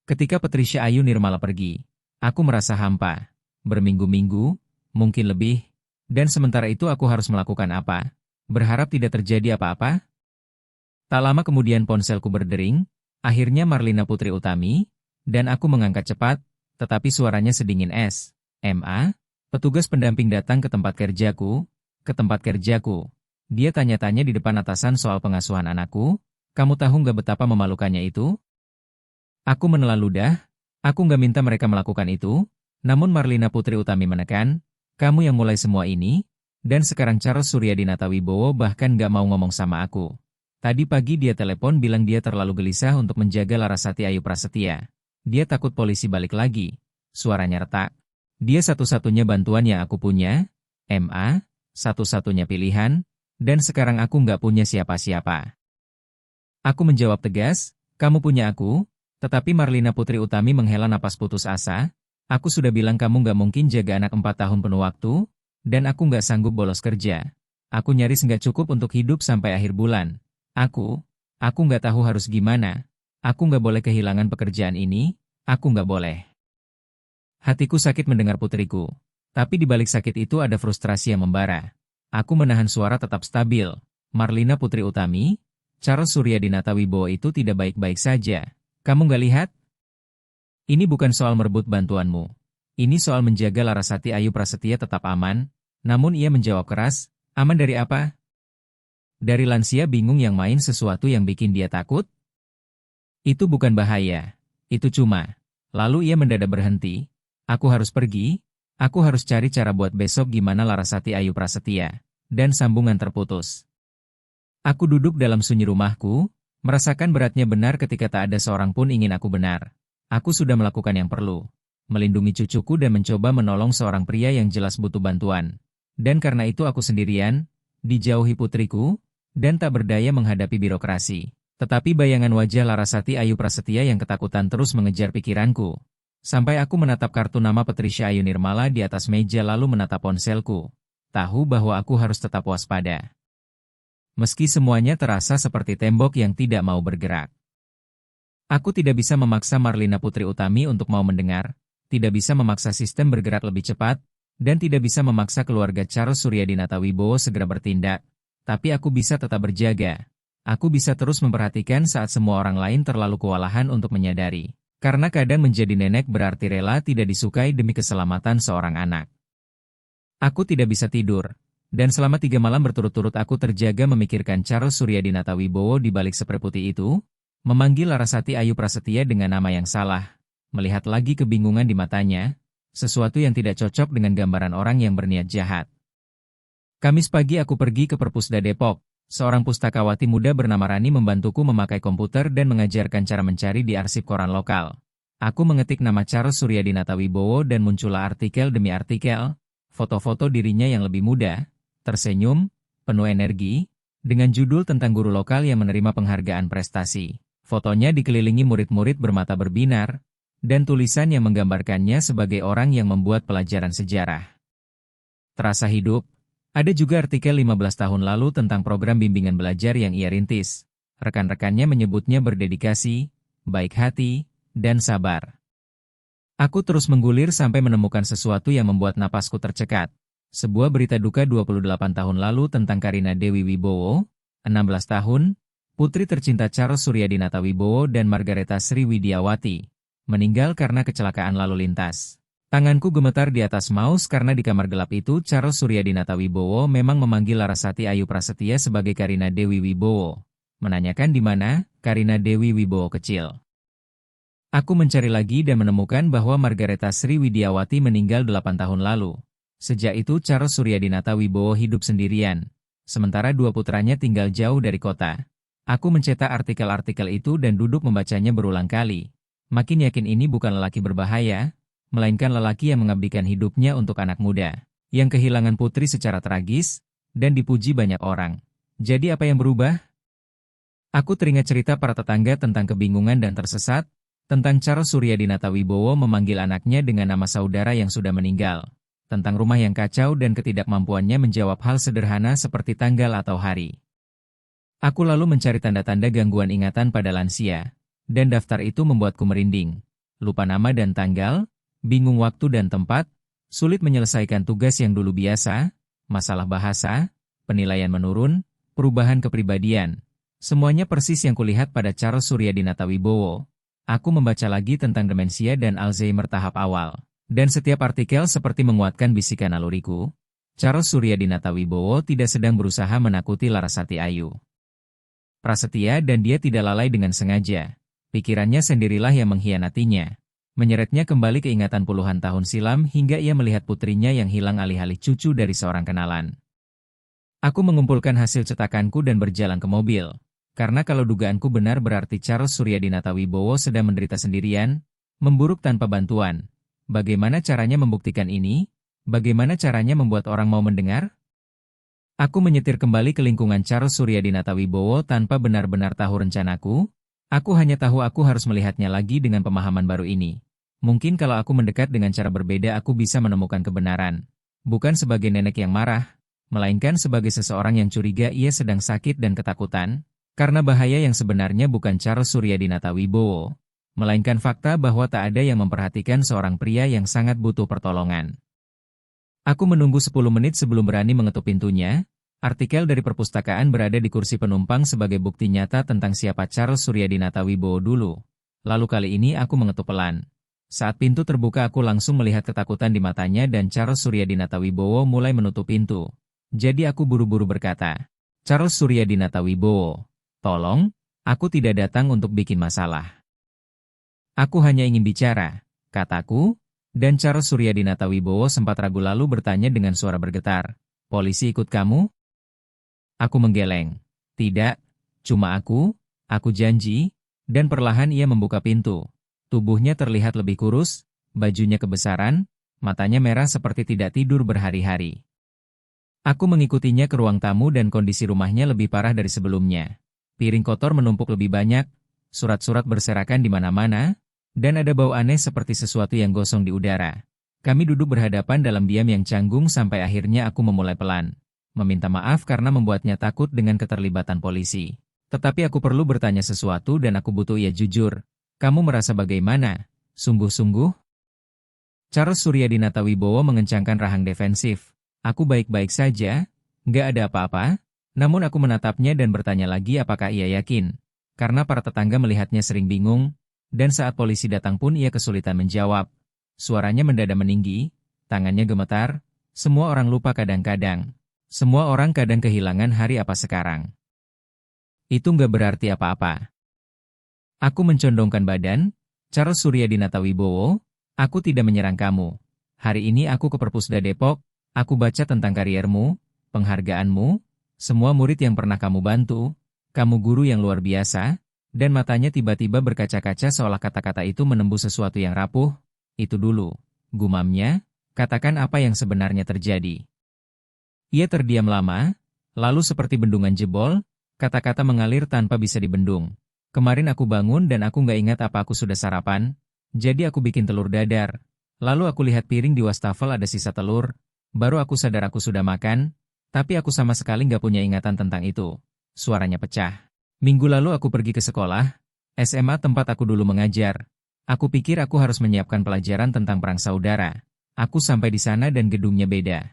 Ketika Patricia Ayu Nirmala pergi, aku merasa hampa, berminggu-minggu, mungkin lebih, dan sementara itu aku harus melakukan apa? Berharap tidak terjadi apa-apa? Tak lama kemudian ponselku berdering, akhirnya Marlina Putri Utami, dan aku mengangkat cepat, tetapi suaranya sedingin es. Ma? Petugas pendamping datang ke tempat kerjaku. Dia tanya-tanya di depan atasan soal pengasuhan anakku. Kamu tahu nggak betapa memalukannya itu? Aku menelan ludah. Aku nggak minta mereka melakukan itu. Namun Marlina Putri Utami menekan, kamu yang mulai semua ini, dan sekarang Charles Suryadinata Wibowo bahkan nggak mau ngomong sama aku. Tadi pagi dia telepon bilang dia terlalu gelisah untuk menjaga Larasati Ayu Prasetya. Dia takut polisi balik lagi. Suaranya retak. Dia satu-satunya bantuan yang aku punya, Ma, satu-satunya pilihan, dan sekarang aku nggak punya siapa-siapa. Aku menjawab tegas, kamu punya aku, tetapi Marlina Putri Utami menghela napas putus asa, aku sudah bilang kamu nggak mungkin jaga anak 4 tahun penuh waktu, dan aku nggak sanggup bolos kerja. Aku nyaris nggak cukup untuk hidup sampai akhir bulan. Aku nggak tahu harus gimana. Aku nggak boleh kehilangan pekerjaan ini, aku nggak boleh. Hatiku sakit mendengar putriku. Tapi di balik sakit itu ada frustrasi yang membara. Aku menahan suara tetap stabil. Marlina Putri Utami, Charles Suryadinata Wibowo itu tidak baik-baik saja. Kamu nggak lihat? Ini bukan soal merebut bantuanmu. Ini soal menjaga Larasati Ayu Prasetya tetap aman. Namun ia menjawab keras, aman dari apa? Dari lansia bingung yang main sesuatu yang bikin dia takut? Itu bukan bahaya. Itu cuma. Lalu ia mendadak berhenti. Aku harus pergi, aku harus cari cara buat besok gimana Larasati Ayu Prasetya, dan sambungan terputus. Aku duduk dalam sunyi rumahku, merasakan beratnya benar ketika tak ada seorang pun ingin aku benar. Aku sudah melakukan yang perlu, melindungi cucuku dan mencoba menolong seorang pria yang jelas butuh bantuan. Dan karena itu aku sendirian, dijauhi putriku, dan tak berdaya menghadapi birokrasi. Tetapi bayangan wajah Larasati Ayu Prasetya yang ketakutan terus mengejar pikiranku. Sampai aku menatap kartu nama Patricia Ayu Nirmala di atas meja lalu menatap ponselku. Tahu bahwa aku harus tetap waspada. Meski semuanya terasa seperti tembok yang tidak mau bergerak. Aku tidak bisa memaksa Marlina Putri Utami untuk mau mendengar, tidak bisa memaksa sistem bergerak lebih cepat, dan tidak bisa memaksa keluarga Charles Suryadinata Wibowo segera bertindak. Tapi aku bisa tetap berjaga. Aku bisa terus memperhatikan saat semua orang lain terlalu kewalahan untuk menyadari. Karena kadang menjadi nenek berarti rela tidak disukai demi keselamatan seorang anak. Aku tidak bisa tidur, dan selama 3 malam berturut-turut aku terjaga memikirkan Charles Suryadinata Wibowo di balik spray putih itu. Memanggil Larasati Ayu Prasetya dengan nama yang salah. Melihat lagi kebingungan di matanya, sesuatu yang tidak cocok dengan gambaran orang yang berniat jahat. Kamis pagi aku pergi ke Perpusda Depok. Seorang pustakawati muda bernama Rani membantuku memakai komputer dan mengajarkan cara mencari di arsip koran lokal. Aku mengetik nama Charles Suryadinata Wibowo dan muncullah artikel demi artikel, foto-foto dirinya yang lebih muda, tersenyum, penuh energi, dengan judul tentang guru lokal yang menerima penghargaan prestasi. Fotonya dikelilingi murid-murid bermata berbinar, dan tulisan yang menggambarkannya sebagai orang yang membuat pelajaran sejarah. Terasa hidup. Ada juga artikel 15 tahun lalu tentang program bimbingan belajar yang ia rintis. Rekan-rekannya menyebutnya berdedikasi, baik hati, dan sabar. Aku terus menggulir sampai menemukan sesuatu yang membuat napasku tercekat. Sebuah berita duka 28 tahun lalu tentang Karina Dewi Wibowo, 16 tahun, putri tercinta Charles Suryadinata Wibowo dan Margareta Sri Widiawati, meninggal karena kecelakaan lalu lintas. Tanganku gemetar di atas mouse karena di kamar gelap itu Charles Suryadinata Wibowo memang memanggil Larasati Ayu Prasetya sebagai Karina Dewi Wibowo. Menanyakan di mana Karina Dewi Wibowo kecil. Aku mencari lagi dan menemukan bahwa Margareta Sri Widiawati meninggal 8 tahun lalu. Sejak itu Charles Suryadinata Wibowo hidup sendirian, sementara dua putranya tinggal jauh dari kota. Aku mencetak artikel-artikel itu dan duduk membacanya berulang kali. Makin yakin ini bukan lelaki berbahaya, melainkan lelaki yang mengabdikan hidupnya untuk anak muda, yang kehilangan putri secara tragis, dan dipuji banyak orang. Jadi apa yang berubah? Aku teringat cerita para tetangga tentang kebingungan dan tersesat, tentang Charles Suryadinata Wibowo memanggil anaknya dengan nama saudara yang sudah meninggal, tentang rumah yang kacau dan ketidakmampuannya menjawab hal sederhana seperti tanggal atau hari. Aku lalu mencari tanda-tanda gangguan ingatan pada lansia, dan daftar itu membuatku merinding. Lupa nama dan tanggal, bingung waktu dan tempat, sulit menyelesaikan tugas yang dulu biasa, masalah bahasa, penilaian menurun, perubahan kepribadian. Semuanya persis yang kulihat pada Charles Suryadinata Wibowo. Aku membaca lagi tentang demensia dan Alzheimer tahap awal. Dan setiap artikel seperti menguatkan bisikan naluriku. Charles Suryadinata Wibowo tidak sedang berusaha menakuti Larasati Ayu Prasetya dan dia tidak lalai dengan sengaja. Pikirannya sendirilah yang mengkhianatinya. Menyeretnya kembali keingatan puluhan tahun silam hingga ia melihat putrinya yang hilang alih-alih cucu dari seorang kenalan. Aku mengumpulkan hasil cetakanku dan berjalan ke mobil. Karena kalau dugaanku benar berarti Charles Suryadinata Wibowo sedang menderita sendirian, memburuk tanpa bantuan. Bagaimana caranya membuktikan ini? Bagaimana caranya membuat orang mau mendengar? Aku menyetir kembali ke lingkungan Charles Suryadinata Wibowo tanpa benar-benar tahu rencanaku. Aku hanya tahu aku harus melihatnya lagi dengan pemahaman baru ini. Mungkin kalau aku mendekat dengan cara berbeda aku bisa menemukan kebenaran. Bukan sebagai nenek yang marah, melainkan sebagai seseorang yang curiga ia sedang sakit dan ketakutan, karena bahaya yang sebenarnya bukan Charles Suryadinata Wibowo, melainkan fakta bahwa tak ada yang memperhatikan seorang pria yang sangat butuh pertolongan. Aku menunggu 10 menit sebelum berani mengetuk pintunya. Artikel dari perpustakaan berada di kursi penumpang sebagai bukti nyata tentang siapa Charles Suryadinata Wibowo dulu. Lalu kali ini aku mengetuk pelan. Saat pintu terbuka aku langsung melihat ketakutan di matanya dan Charles Suryadinata Wibowo mulai menutup pintu. Jadi aku buru-buru berkata, Charles Suryadinata Wibowo, tolong, aku tidak datang untuk bikin masalah. Aku hanya ingin bicara, kataku. Dan Charles Suryadinata Wibowo sempat ragu lalu bertanya dengan suara bergetar, polisi ikut kamu? Aku menggeleng. Tidak, cuma aku janji, dan perlahan ia membuka pintu. Tubuhnya terlihat lebih kurus, bajunya kebesaran, matanya merah seperti tidak tidur berhari-hari. Aku mengikutinya ke ruang tamu dan kondisi rumahnya lebih parah dari sebelumnya. Piring kotor menumpuk lebih banyak, surat-surat berserakan di mana-mana, dan ada bau aneh seperti sesuatu yang gosong di udara. Kami duduk berhadapan dalam diam yang canggung sampai akhirnya aku memulai pelan. Meminta maaf karena membuatnya takut dengan keterlibatan polisi. Tetapi aku perlu bertanya sesuatu dan aku butuh ia jujur. Kamu merasa bagaimana? Sungguh-sungguh? Charles Suryadinata Wibowo mengencangkan rahang defensif. Aku baik-baik saja, nggak ada apa-apa. Namun aku menatapnya dan bertanya lagi apakah ia yakin. Karena para tetangga melihatnya sering bingung. Dan saat polisi datang pun ia kesulitan menjawab. Suaranya mendadak meninggi, tangannya gemetar, semua orang lupa kadang-kadang. Semua orang kadang kehilangan hari apa sekarang. Itu nggak berarti apa-apa. Aku mencondongkan badan. Charles Suryadinata Wibowo, aku tidak menyerang kamu. Hari ini aku ke Perpusda Depok, aku baca tentang kariermu, penghargaanmu, semua murid yang pernah kamu bantu, kamu guru yang luar biasa, dan matanya tiba-tiba berkaca-kaca seolah kata-kata itu menembus sesuatu yang rapuh. Itu dulu, gumamnya, katakan apa yang sebenarnya terjadi. Ia terdiam lama, lalu seperti bendungan jebol, kata-kata mengalir tanpa bisa dibendung. Kemarin aku bangun dan aku nggak ingat apa aku sudah sarapan, jadi aku bikin telur dadar. Lalu aku lihat piring di wastafel ada sisa telur, baru aku sadar aku sudah makan, tapi aku sama sekali nggak punya ingatan tentang itu. Suaranya pecah. Minggu lalu aku pergi ke sekolah, SMA tempat aku dulu mengajar. Aku pikir aku harus menyiapkan pelajaran tentang perang saudara. Aku sampai di sana dan gedungnya beda.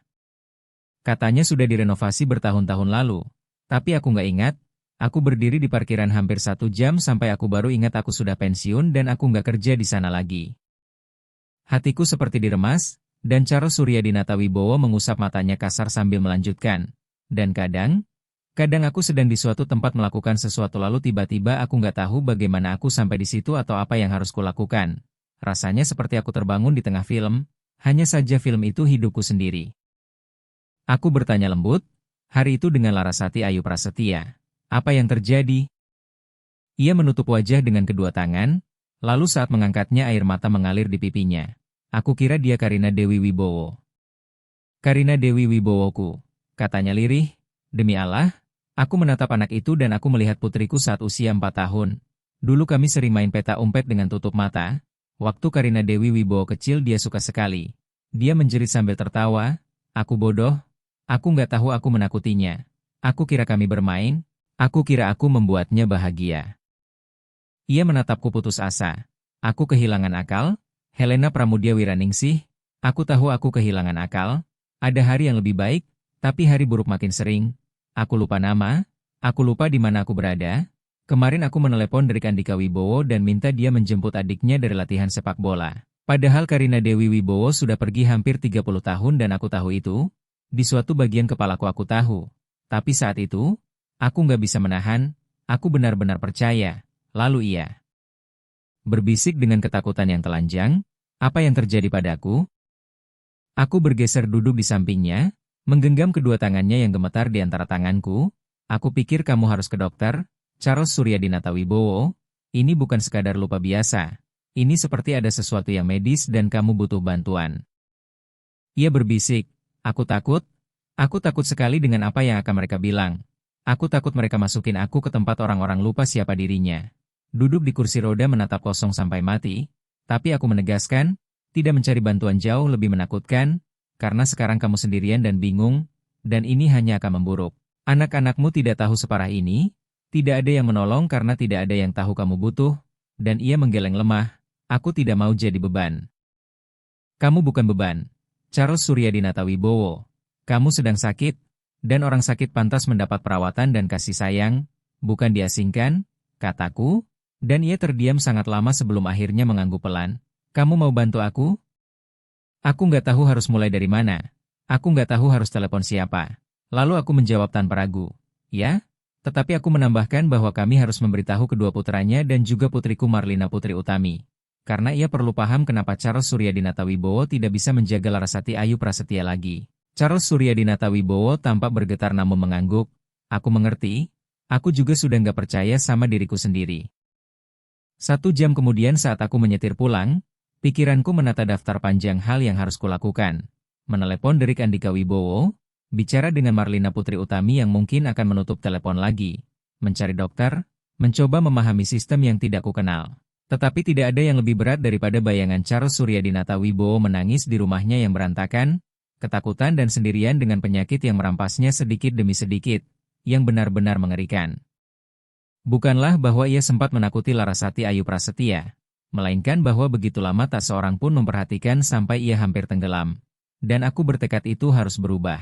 Katanya sudah direnovasi bertahun-tahun lalu, tapi aku nggak ingat. Aku berdiri di parkiran hampir 1 jam sampai aku baru ingat aku sudah pensiun dan aku nggak kerja di sana lagi. Hatiku seperti diremas, dan Charles Suryadinata Wibowo mengusap matanya kasar sambil melanjutkan. Dan kadang aku sedang di suatu tempat melakukan sesuatu lalu tiba-tiba aku nggak tahu bagaimana aku sampai di situ atau apa yang harus kulakukan. Rasanya seperti aku terbangun di tengah film, hanya saja film itu hidupku sendiri. Aku bertanya lembut, hari itu dengan Larasati Ayu Prasetya. Apa yang terjadi? Ia menutup wajah dengan kedua tangan, lalu saat mengangkatnya air mata mengalir di pipinya. Aku kira dia Karina Dewi Wibowo. Karina Dewi Wibowoku, katanya lirih, demi Allah, aku menatap anak itu dan aku melihat putriku saat usia 4 tahun. Dulu kami sering main peta umpet dengan tutup mata. Waktu Karina Dewi Wibowo kecil dia suka sekali. Dia menjerit sambil tertawa, aku bodoh, aku nggak tahu aku menakutinya. Aku kira kami bermain. Aku kira aku membuatnya bahagia. Ia menatapku putus asa. Aku kehilangan akal? Helena Pramudia Wiraningsih, aku tahu aku kehilangan akal. Ada hari yang lebih baik, tapi hari buruk makin sering. Aku lupa nama, aku lupa di mana aku berada. Kemarin aku menelepon dari Andika Wibowo dan minta dia menjemput adiknya dari latihan sepak bola. Padahal Karina Dewi Wibowo sudah pergi hampir 30 tahun dan aku tahu itu. Di suatu bagian kepalaku aku tahu. Tapi saat itu, aku nggak bisa menahan, aku benar-benar percaya. Lalu ia berbisik dengan ketakutan yang telanjang, apa yang terjadi padaku? Aku bergeser duduk di sampingnya, menggenggam kedua tangannya yang gemetar di antara tanganku. Aku pikir kamu harus ke dokter, Charles Suryadinata Wibowo. Ini bukan sekadar lupa biasa. Ini seperti ada sesuatu yang medis dan kamu butuh bantuan. Ia berbisik, aku takut sekali dengan apa yang akan mereka bilang. Aku takut mereka masukin aku ke tempat orang-orang lupa siapa dirinya. Duduk di kursi roda menatap kosong sampai mati, tapi aku menegaskan, tidak mencari bantuan jauh lebih menakutkan, karena sekarang kamu sendirian dan bingung, dan ini hanya akan memburuk. Anak-anakmu tidak tahu separah ini, tidak ada yang menolong karena tidak ada yang tahu kamu butuh, dan ia menggeleng lemah, aku tidak mau jadi beban. Kamu bukan beban, Charles Suryadinata Wibowo. Kamu sedang sakit, dan orang sakit pantas mendapat perawatan dan kasih sayang, bukan diasingkan, kataku, dan ia terdiam sangat lama sebelum akhirnya mengangguk pelan. Kamu mau bantu aku? Aku nggak tahu harus mulai dari mana. Aku nggak tahu harus telepon siapa. Lalu aku menjawab tanpa ragu. Ya? Tetapi aku menambahkan bahwa kami harus memberitahu kedua putranya dan juga putriku Marlina Putri Utami. Karena ia perlu paham kenapa Charles Suryadinata Wibowo tidak bisa menjaga Larasati Ayu Prasetya lagi. Charles Suryadinata Wibowo tampak bergetar namun mengangguk. Aku mengerti, aku juga sudah nggak percaya sama diriku sendiri. 1 jam kemudian saat aku menyetir pulang, pikiranku menata daftar panjang hal yang harus kulakukan. Menelepon dari Andika Wibowo, bicara dengan Marlina Putri Utami yang mungkin akan menutup telepon lagi, mencari dokter, mencoba memahami sistem yang tidak kukenal. Tetapi tidak ada yang lebih berat daripada bayangan Charles Suryadinata Wibowo menangis di rumahnya yang berantakan, ketakutan dan sendirian dengan penyakit yang merampasnya sedikit demi sedikit, yang benar-benar mengerikan. Bukanlah bahwa ia sempat menakuti Larasati Ayu Prasetya, melainkan bahwa begitu lama tak seorang pun memperhatikan sampai ia hampir tenggelam. Dan aku bertekad itu harus berubah.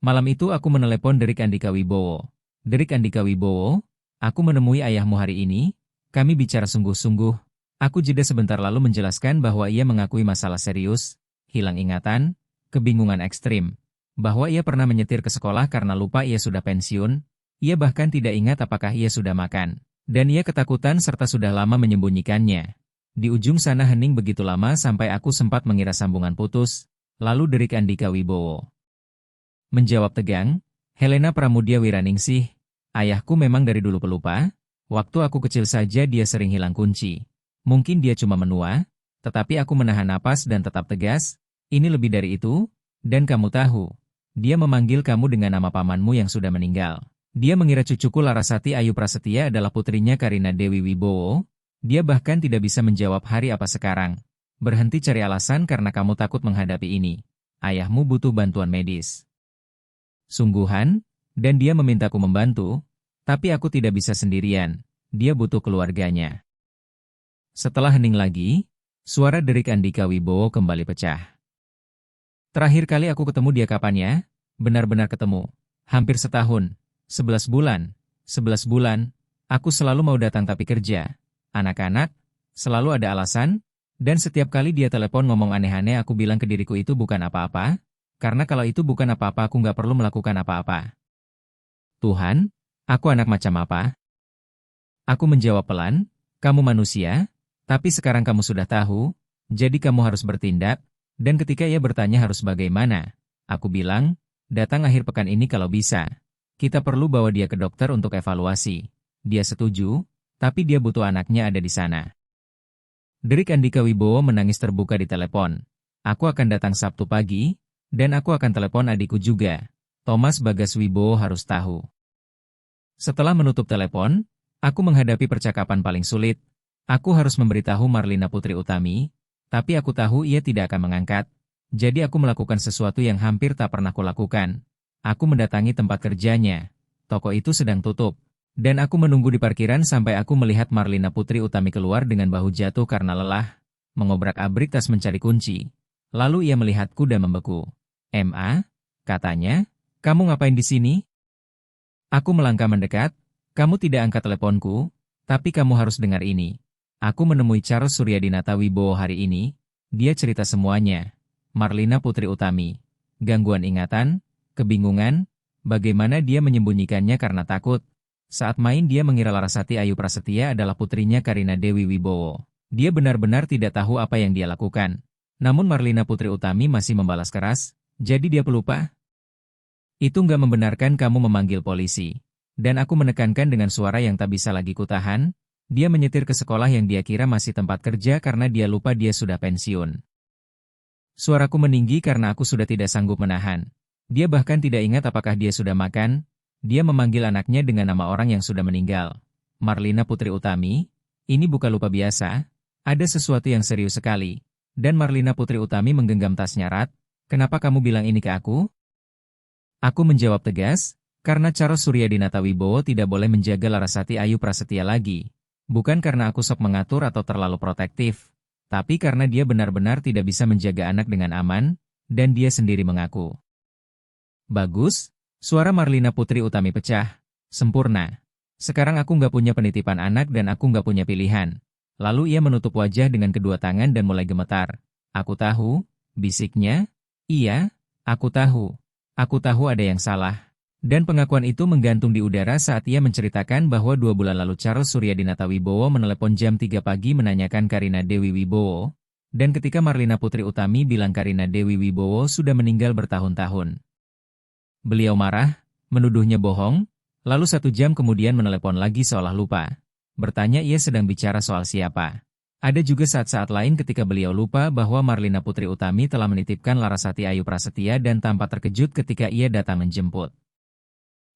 Malam itu aku menelepon Derik Andika Wibowo. Derik Andika Wibowo, aku menemui ayahmu hari ini, kami bicara sungguh-sungguh. Aku jeda sebentar lalu menjelaskan bahwa ia mengakui masalah serius, hilang ingatan, kebingungan ekstrim, bahwa ia pernah menyetir ke sekolah karena lupa ia sudah pensiun, ia bahkan tidak ingat apakah ia sudah makan. Dan ia ketakutan serta sudah lama menyembunyikannya. Di ujung sana hening begitu lama sampai aku sempat mengira sambungan putus, lalu derik Andika Wibowo. Menjawab tegang, Helena Pramudia Wiraningsih, ayahku memang dari dulu pelupa, waktu aku kecil saja dia sering hilang kunci. Mungkin dia cuma menua, tetapi aku menahan napas dan tetap tegas, ini lebih dari itu, dan kamu tahu, dia memanggil kamu dengan nama pamanmu yang sudah meninggal. Dia mengira cucuku Larasati Ayu Prasetya adalah putrinya Karina Dewi Wibowo. Dia bahkan tidak bisa menjawab hari apa sekarang. Berhenti cari alasan karena kamu takut menghadapi ini. Ayahmu butuh bantuan medis. Sungguhan, dan dia memintaku membantu, tapi aku tidak bisa sendirian. Dia butuh keluarganya. Setelah hening lagi, suara derik Andika Wibowo kembali pecah. Terakhir kali aku ketemu dia kapan ya? Benar-benar ketemu. Hampir setahun. 11 bulan. 11 bulan. Aku selalu mau datang tapi kerja. Anak-anak, selalu ada alasan, dan setiap kali dia telepon ngomong aneh-aneh aku bilang ke diriku itu bukan apa-apa, karena kalau itu bukan apa-apa aku nggak perlu melakukan apa-apa. Tuhan, aku anak macam apa? Aku menjawab pelan, kamu manusia, tapi sekarang kamu sudah tahu, jadi kamu harus bertindak, dan ketika ia bertanya harus bagaimana, aku bilang, datang akhir pekan ini kalau bisa. Kita perlu bawa dia ke dokter untuk evaluasi. Dia setuju, tapi dia butuh anaknya ada di sana. Derik Andika Wibowo menangis terbuka di telepon. Aku akan datang Sabtu pagi, dan aku akan telepon adikku juga. Thomas Bagas Wibowo harus tahu. Setelah menutup telepon, aku menghadapi percakapan paling sulit. Aku harus memberitahu Marlina Putri Utami, tapi aku tahu ia tidak akan mengangkat. Jadi aku melakukan sesuatu yang hampir tak pernah kulakukan. Aku mendatangi tempat kerjanya. Toko itu sedang tutup. Dan aku menunggu di parkiran sampai aku melihat Marlina Putri Utami keluar dengan bahu jatuh karena lelah, mengobrak-abrik tas mencari kunci. Lalu ia melihatku dan membeku. "Ma," katanya, "kamu ngapain di sini?" Aku melangkah mendekat, "Kamu tidak angkat teleponku, tapi kamu harus dengar ini. Aku menemui Charles Suryadinata Wibowo hari ini, dia cerita semuanya. Marlina Putri Utami, gangguan ingatan, kebingungan, bagaimana dia menyembunyikannya karena takut. Saat main dia mengira Larasati Ayu Prasetya adalah putrinya Karina Dewi Wibowo. Dia benar-benar tidak tahu apa yang dia lakukan. Namun Marlina Putri Utami masih membalas keras, jadi dia pelupa? Itu nggak membenarkan kamu memanggil polisi. Dan aku menekankan dengan suara yang tak bisa lagi kutahan, dia menyetir ke sekolah yang dia kira masih tempat kerja karena dia lupa dia sudah pensiun. Suaraku meninggi karena aku sudah tidak sanggup menahan. Dia bahkan tidak ingat apakah dia sudah makan. Dia memanggil anaknya dengan nama orang yang sudah meninggal. Marlina Putri Utami, ini bukan lupa biasa, ada sesuatu yang serius sekali. Dan Marlina Putri Utami menggenggam tasnya erat, "Kenapa kamu bilang ini ke aku?" Aku menjawab tegas, karena Charles Suryadinata Wibowo tidak boleh menjaga Larasati Ayu Prasetya lagi. Bukan karena aku sok mengatur atau terlalu protektif, tapi karena dia benar-benar tidak bisa menjaga anak dengan aman, dan dia sendiri mengaku. Bagus. Suara Marlina Putri Utami pecah. Sempurna. Sekarang aku nggak punya penitipan anak dan aku nggak punya pilihan. Lalu ia menutup wajah dengan kedua tangan dan mulai gemetar. "Aku tahu," bisiknya. "Iya, aku tahu. Aku tahu ada yang salah." Dan pengakuan itu menggantung di udara saat ia menceritakan bahwa 2 bulan lalu Charles Suryadinata Wibowo menelepon jam 3 pagi menanyakan Karina Dewi Wibowo. Dan ketika Marlina Putri Utami bilang Karina Dewi Wibowo sudah meninggal bertahun-tahun. Beliau marah, menuduhnya bohong, lalu 1 jam kemudian menelepon lagi seolah lupa. Bertanya ia sedang bicara soal siapa. Ada juga saat-saat lain ketika beliau lupa bahwa Marlina Putri Utami telah menitipkan Larasati Ayu Prasetya dan tampak terkejut ketika ia datang menjemput.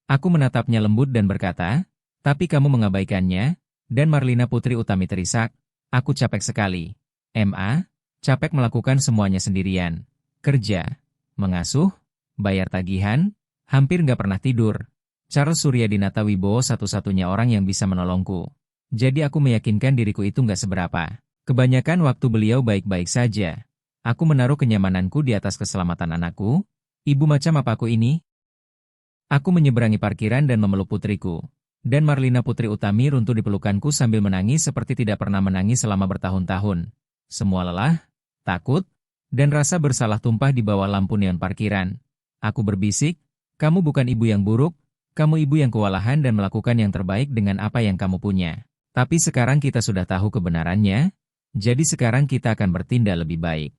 Aku menatapnya lembut dan berkata, "Tapi kamu mengabaikannya," dan Marlina Putri Utami terisak, "Aku capek sekali. Ma, capek melakukan semuanya sendirian. Kerja, mengasuh, bayar tagihan, hampir nggak pernah tidur. Charles Suryadinata Wibowo satu-satunya orang yang bisa menolongku. Jadi aku meyakinkan diriku itu nggak seberapa. Kebanyakan waktu beliau baik-baik saja. Aku menaruh kenyamananku di atas keselamatan anakku. Ibu macam apa aku ini?" Aku menyeberangi parkiran dan memeluk putriku. Dan Marlina Putri Utami runtuh di pelukanku sambil menangis seperti tidak pernah menangis selama bertahun-tahun. Semua lelah, takut, dan rasa bersalah tumpah di bawah lampu neon parkiran. Aku berbisik, "Kamu bukan ibu yang buruk, Kamu ibu yang kewalahan dan melakukan yang terbaik dengan apa yang kamu punya. Tapi sekarang kita sudah tahu kebenarannya, jadi sekarang kita akan bertindak lebih baik.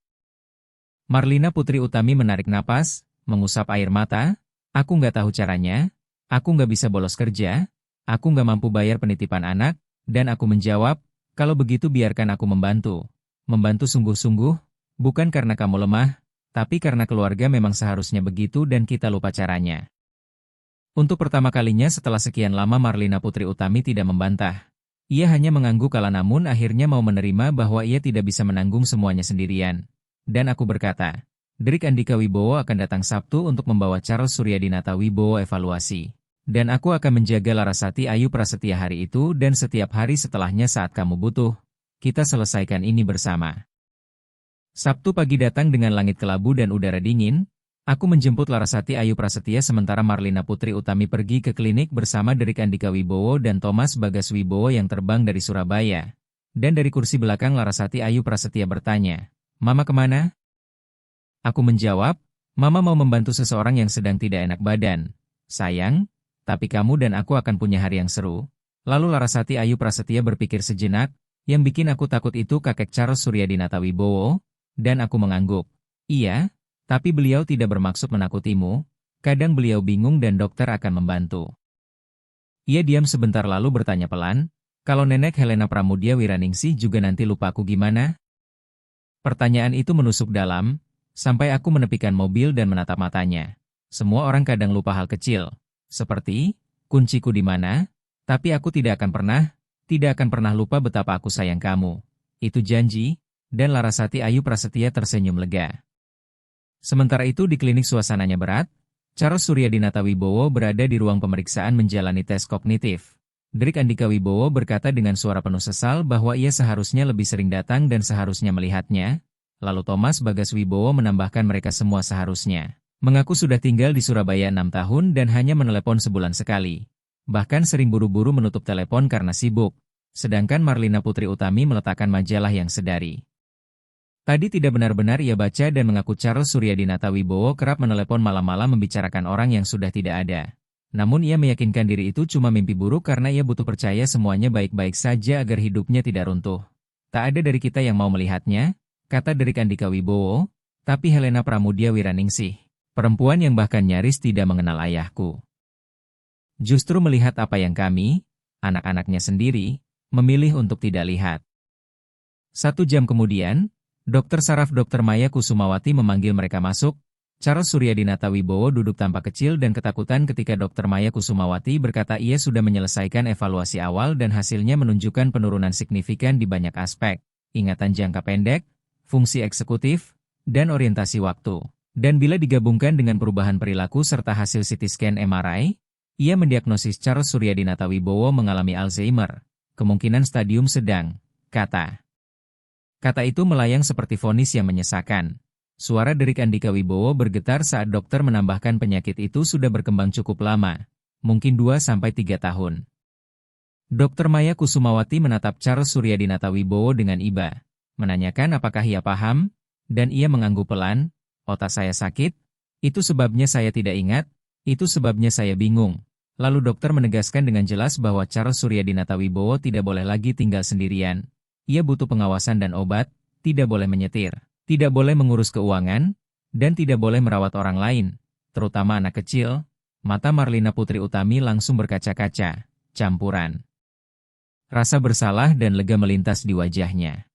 Marlina Putri Utami menarik napas, mengusap air mata. Aku nggak tahu caranya, aku nggak bisa bolos kerja, aku nggak mampu bayar penitipan anak, dan aku menjawab, kalau begitu biarkan aku membantu. Membantu sungguh-sungguh, bukan karena kamu lemah, tapi karena keluarga memang seharusnya begitu dan kita lupa caranya. Untuk pertama kalinya setelah sekian lama Marlina Putri Utami tidak membantah. Ia hanya mengangguk kala namun akhirnya mau menerima bahwa ia tidak bisa menanggung semuanya sendirian. Dan aku berkata, Drik Andika Wibowo akan datang Sabtu untuk membawa Charles Suryadinata Wibowo evaluasi. Dan aku akan menjaga Larasati Ayu Prasetya hari itu dan setiap hari setelahnya saat kamu butuh. Kita selesaikan ini bersama. Sabtu pagi datang dengan langit kelabu dan udara dingin. Aku menjemput Larasati Ayu Prasetya sementara Marlina Putri Utami pergi ke klinik bersama Drik Andika Wibowo dan Thomas Bagas Wibowo yang terbang dari Surabaya. Dan dari kursi belakang Larasati Ayu Prasetya bertanya, Mama kemana? Aku menjawab, Mama mau membantu seseorang yang sedang tidak enak badan. Sayang, tapi kamu dan aku akan punya hari yang seru. Lalu Larasati Ayu Prasetya berpikir sejenak, yang bikin aku takut itu kakek Charles Suryadinata Wibowo, dan aku mengangguk. Iya, tapi beliau tidak bermaksud menakutimu, kadang beliau bingung dan dokter akan membantu. Ia diam sebentar lalu bertanya pelan, kalau nenek Helena Pramudia Wiraningsih juga nanti lupa aku gimana? Pertanyaan itu menusuk dalam, sampai aku menepikan mobil dan menatap matanya. Semua orang kadang lupa hal kecil, seperti, kunciku di mana, tapi aku tidak akan pernah lupa betapa aku sayang kamu. Itu janji, dan Larasati Ayu Prasetya tersenyum lega. Sementara itu di klinik suasananya berat, Charles Suryadinata Wibowo berada di ruang pemeriksaan menjalani tes kognitif. Drik Andika Wibowo berkata dengan suara penuh sesal bahwa ia seharusnya lebih sering datang dan seharusnya melihatnya. Lalu Thomas Bagas Wibowo menambahkan mereka semua seharusnya. Mengaku sudah tinggal di Surabaya 6 tahun dan hanya menelepon sebulan sekali. Bahkan sering buru-buru menutup telepon karena sibuk. Sedangkan Marlina Putri Utami meletakkan majalah yang sedari. Tadi tidak benar-benar ia baca dan mengaku Charles Suryadinata Wibowo kerap menelepon malam-malam membicarakan orang yang sudah tidak ada. Namun ia meyakinkan diri itu cuma mimpi buruk karena ia butuh percaya semuanya baik-baik saja agar hidupnya tidak runtuh. Tak ada dari kita yang mau melihatnya, kata Drik Andika Wibowo, tapi Helena Pramudia Wiraningsih, perempuan yang bahkan nyaris tidak mengenal ayahku. Justru melihat apa yang kami, anak-anaknya sendiri, memilih untuk tidak lihat. 1 jam kemudian, Dokter Saraf Dr. Maya Kusumawati memanggil mereka masuk. Charles Suryadinata Wibowo duduk tampak kecil dan ketakutan ketika Dr. Maya Kusumawati berkata ia sudah menyelesaikan evaluasi awal dan hasilnya menunjukkan penurunan signifikan di banyak aspek, ingatan jangka pendek, fungsi eksekutif, dan orientasi waktu. Dan bila digabungkan dengan perubahan perilaku serta hasil CT scan MRI, ia mendiagnosis Charles Suryadinata Wibowo mengalami Alzheimer, kemungkinan stadium sedang, kata. Kata itu melayang seperti vonis yang menyesakan. Suara Drik Andika Wibowo bergetar saat dokter menambahkan penyakit itu sudah berkembang cukup lama, mungkin 2-3 tahun. Dr. Maya Kusumawati menatap Charles Suryadinata Wibowo dengan iba, menanyakan apakah ia paham, dan ia mengangguk pelan, otak saya sakit, itu sebabnya saya tidak ingat, itu sebabnya saya bingung. Lalu dokter menegaskan dengan jelas bahwa Charles Suryadinata Wibowo tidak boleh lagi tinggal sendirian. Ia butuh pengawasan dan obat, tidak boleh menyetir. Tidak boleh mengurus keuangan, dan tidak boleh merawat orang lain, terutama anak kecil. Mata Marlina Putri Utami langsung berkaca-kaca, campuran rasa bersalah dan lega melintas di wajahnya.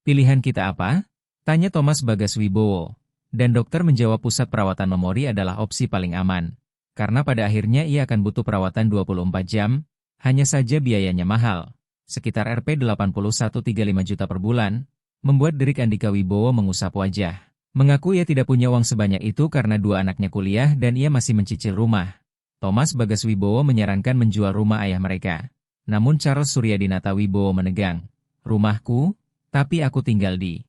Pilihan kita apa? Tanya Thomas Bagas Wibowo. Dan dokter menjawab pusat perawatan memori adalah opsi paling aman. Karena pada akhirnya ia akan butuh perawatan 24 jam, hanya saja biayanya mahal. Sekitar Rp 81,35 juta per bulan. Membuat Drik Andika Wibowo mengusap wajah. Mengaku ia tidak punya uang sebanyak itu karena 2 anaknya kuliah dan ia masih mencicil rumah. Thomas Bagas Wibowo menyarankan menjual rumah ayah mereka. Namun Charles Suryadinata Wibowo menegang. Rumahku, tapi aku tinggal di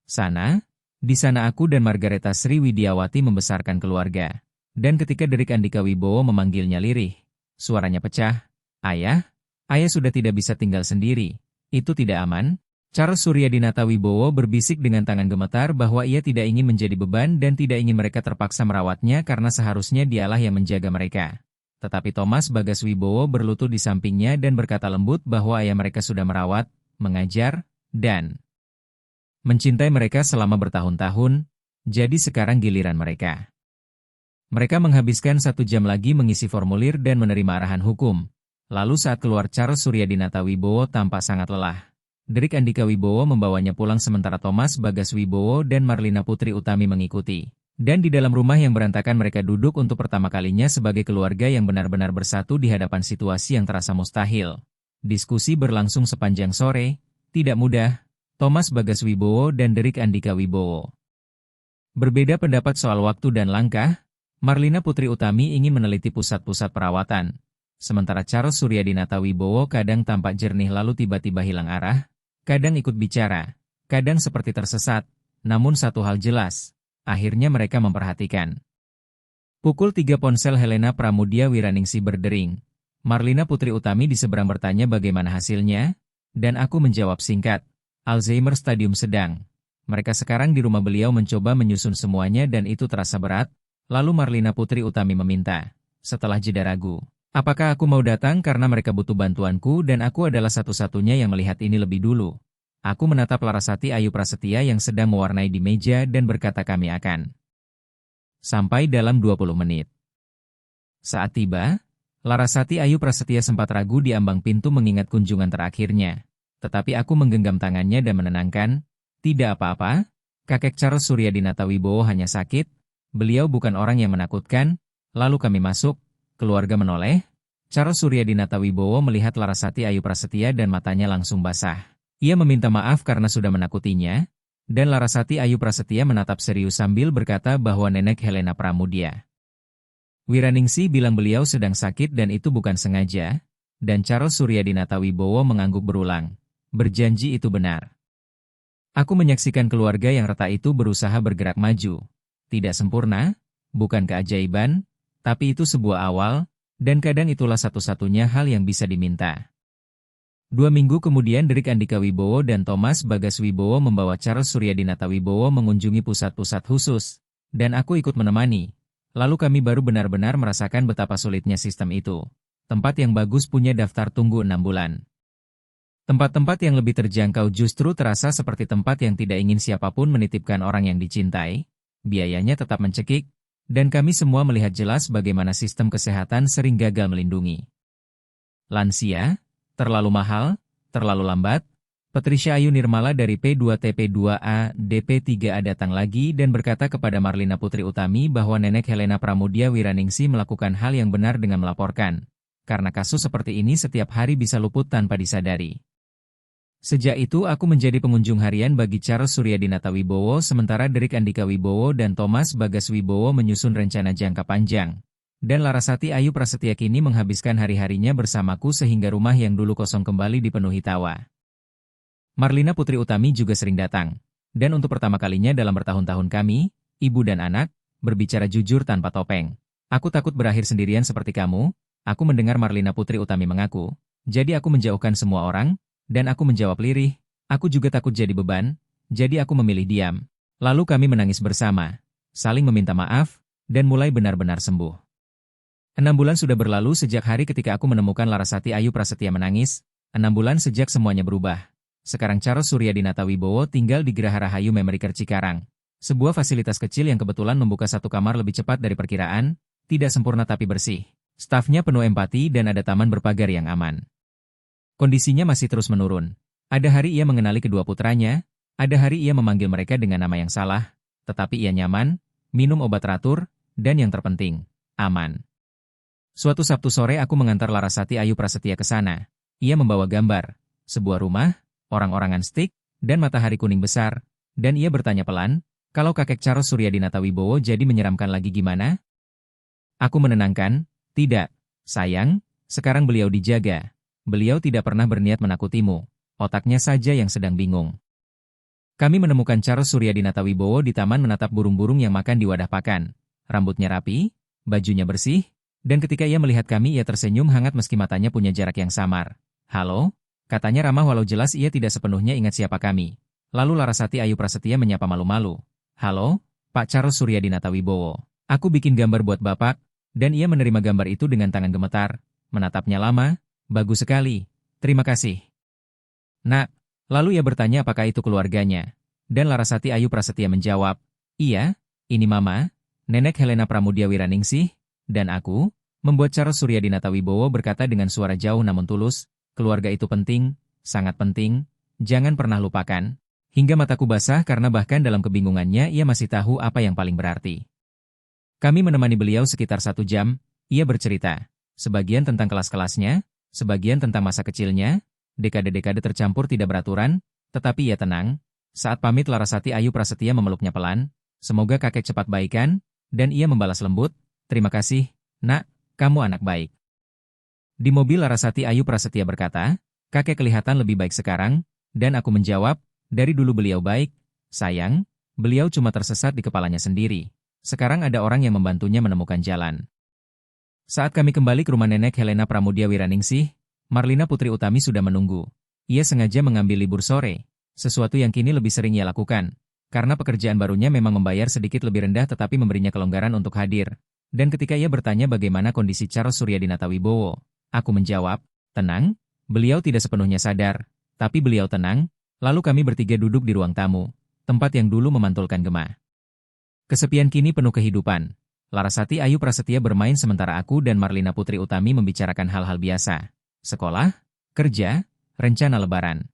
sana. Di sana aku dan Margareta Sri Widiawati membesarkan keluarga. Dan ketika Drik Andika Wibowo memanggilnya lirih, suaranya pecah. Ayah sudah tidak bisa tinggal sendiri. Itu tidak aman. Charles Suryadinata Wibowo berbisik dengan tangan gemetar bahwa ia tidak ingin menjadi beban dan tidak ingin mereka terpaksa merawatnya karena seharusnya dialah yang menjaga mereka. Tetapi Thomas Bagas Wibowo berlutut di sampingnya dan berkata lembut bahwa ayah mereka sudah merawat, mengajar, dan mencintai mereka selama bertahun-tahun, jadi sekarang giliran mereka. Mereka menghabiskan 1 jam lagi mengisi formulir dan menerima arahan hukum. Lalu saat keluar Charles Suryadinata Wibowo tampak sangat lelah. Derik Andika Wibowo membawanya pulang sementara Thomas Bagas Wibowo dan Marlina Putri Utami mengikuti. Dan di dalam rumah yang berantakan mereka duduk untuk pertama kalinya sebagai keluarga yang benar-benar bersatu di hadapan situasi yang terasa mustahil. Diskusi berlangsung sepanjang sore, tidak mudah, Thomas Bagas Wibowo dan Derik Andika Wibowo berbeda pendapat soal waktu dan langkah. Marlina Putri Utami ingin meneliti pusat-pusat perawatan. Sementara Charles Suryadinata Wibowo kadang tampak jernih lalu tiba-tiba hilang arah. Kadang ikut bicara, kadang seperti tersesat, namun satu hal jelas, akhirnya mereka memperhatikan. Pukul 3 ponsel Helena Pramudia Wiraningsih berdering. Marlina Putri Utami di seberang bertanya bagaimana hasilnya, dan aku menjawab singkat, Alzheimer stadium sedang. Mereka sekarang di rumah beliau mencoba menyusun semuanya dan itu terasa berat, lalu Marlina Putri Utami meminta, setelah jeda ragu. Apakah aku mau datang karena mereka butuh bantuanku dan aku adalah satu-satunya yang melihat ini lebih dulu. Aku menatap Larasati Ayu Prasetya yang sedang mewarnai di meja dan berkata kami akan sampai dalam 20 menit. Saat tiba, Larasati Ayu Prasetya sempat ragu di ambang pintu mengingat kunjungan terakhirnya. Tetapi aku menggenggam tangannya dan menenangkan, tidak apa-apa, kakek Charles Suryadinata Wibowo hanya sakit, beliau bukan orang yang menakutkan, lalu kami masuk. Keluarga menoleh, Charles Suryadinata Wibowo melihat Larasati Ayu Prasetya dan matanya langsung basah. Ia meminta maaf karena sudah menakutinya, dan Larasati Ayu Prasetya menatap serius sambil berkata bahwa nenek Helena Pramudia Wiraningsih bilang beliau sedang sakit dan itu bukan sengaja, dan Charles Suryadinata Wibowo mengangguk berulang. Berjanji itu benar. Aku menyaksikan keluarga yang retak itu berusaha bergerak maju. Tidak sempurna, bukan keajaiban, tapi itu sebuah awal, dan kadang itulah satu-satunya hal yang bisa diminta. 2 minggu kemudian Derik Andika Wibowo dan Thomas Bagas Wibowo membawa Charles Suryadinata Wibowo mengunjungi pusat-pusat khusus, dan aku ikut menemani. Lalu kami baru benar-benar merasakan betapa sulitnya sistem itu. Tempat yang bagus punya daftar tunggu 6 bulan. Tempat-tempat yang lebih terjangkau justru terasa seperti tempat yang tidak ingin siapapun menitipkan orang yang dicintai. Biayanya tetap mencekik. Dan kami semua melihat jelas bagaimana sistem kesehatan sering gagal melindungi lansia, terlalu mahal, terlalu lambat. Patricia Ayu Nirmala dari P2TP2A DP3A datang lagi dan berkata kepada Marlina Putri Utami bahwa nenek Helena Pramudia Wiraningsih melakukan hal yang benar dengan melaporkan. Karena kasus seperti ini setiap hari bisa luput tanpa disadari. Sejak itu aku menjadi pengunjung harian bagi Charles Suryadinata Wibowo sementara Derik Andika Wibowo dan Thomas Bagas Wibowo menyusun rencana jangka panjang. Dan Larasati Ayu Prasetya kini menghabiskan hari-harinya bersamaku sehingga rumah yang dulu kosong kembali dipenuhi tawa. Marlina Putri Utami juga sering datang. Dan untuk pertama kalinya dalam bertahun-tahun kami, ibu dan anak, berbicara jujur tanpa topeng. Aku takut berakhir sendirian seperti kamu, aku mendengar Marlina Putri Utami mengaku. Jadi aku menjauhkan semua orang. Dan aku menjawab lirih, aku juga takut jadi beban, jadi aku memilih diam. Lalu kami menangis bersama, saling meminta maaf, dan mulai benar-benar sembuh. 6 bulan sudah berlalu sejak hari ketika aku menemukan Larasati Ayu Prasetya menangis, 6 bulan sejak semuanya berubah. Sekarang Charles Suryadinata Wibowo tinggal di Geraha Rahayu Memory Care Cikarang. Sebuah fasilitas kecil yang kebetulan membuka 1 kamar lebih cepat dari perkiraan, tidak sempurna tapi bersih. Stafnya penuh empati dan ada taman berpagar yang aman. Kondisinya masih terus menurun. Ada hari ia mengenali kedua putranya, ada hari ia memanggil mereka dengan nama yang salah, tetapi ia nyaman, minum obat teratur, dan yang terpenting, aman. Suatu Sabtu sore aku mengantar Larasati Ayu Prasetya ke sana. Ia membawa gambar, sebuah rumah, orang-orangan stik, dan matahari kuning besar, dan ia bertanya pelan, kalau kakek Charles Suryadinata Wibowo jadi menyeramkan lagi gimana? Aku menenangkan, tidak, sayang, sekarang beliau dijaga. Beliau tidak pernah berniat menakutimu, otaknya saja yang sedang bingung. Kami menemukan Charles Suryadinata Wibowo di taman menatap burung-burung yang makan di wadah pakan. Rambutnya rapi, bajunya bersih, dan ketika ia melihat kami ia tersenyum hangat meski matanya punya jarak yang samar. Halo, Katanya ramah walau jelas ia tidak sepenuhnya ingat siapa kami. Lalu Larasati Ayu Prasetya menyapa malu-malu. Halo, Pak Charles Suryadinata Wibowo. Aku bikin gambar buat Bapak, dan ia menerima gambar itu dengan tangan gemetar. Menatapnya lama, bagus sekali. Terima kasih. Nak, lalu ia bertanya apakah itu keluarganya. Dan Larasati Ayu Prasetya menjawab, iya, ini Mama, Nenek Helena Pramudia Wiraningsih, dan aku, membuat Charles Suryadinata Wibowo berkata dengan suara jauh namun tulus, keluarga itu penting, sangat penting, jangan pernah lupakan. Hingga mataku basah karena bahkan dalam kebingungannya ia masih tahu apa yang paling berarti. Kami menemani beliau sekitar 1 jam, ia bercerita. Sebagian tentang kelas-kelasnya, sebagian tentang masa kecilnya, dekade-dekade tercampur tidak beraturan, tetapi ia tenang. Saat pamit Larasati Ayu Prasetya memeluknya pelan, semoga kakek cepat baikan, dan ia membalas lembut, terima kasih, nak, kamu anak baik. Di mobil Larasati Ayu Prasetya berkata, kakek kelihatan lebih baik sekarang, dan aku menjawab, dari dulu beliau baik, sayang, beliau cuma tersesat di kepalanya sendiri. Sekarang ada orang yang membantunya menemukan jalan. Saat kami kembali ke rumah Nenek Helena Pramudia Wiraningsih, Marlina Putri Utami sudah menunggu. Ia sengaja mengambil libur sore, sesuatu yang kini lebih sering ia lakukan, karena pekerjaan barunya memang membayar sedikit lebih rendah tetapi memberinya kelonggaran untuk hadir. Dan ketika ia bertanya bagaimana kondisi Charles Suryadinata Wibowo, aku menjawab, tenang, beliau tidak sepenuhnya sadar, tapi beliau tenang. Lalu kami bertiga duduk di ruang tamu, tempat yang dulu memantulkan gema. Kesepian kini penuh kehidupan. Larasati Ayu Prasetya bermain sementara aku dan Marlina Putri Utami membicarakan hal-hal biasa. Sekolah, kerja, rencana lebaran.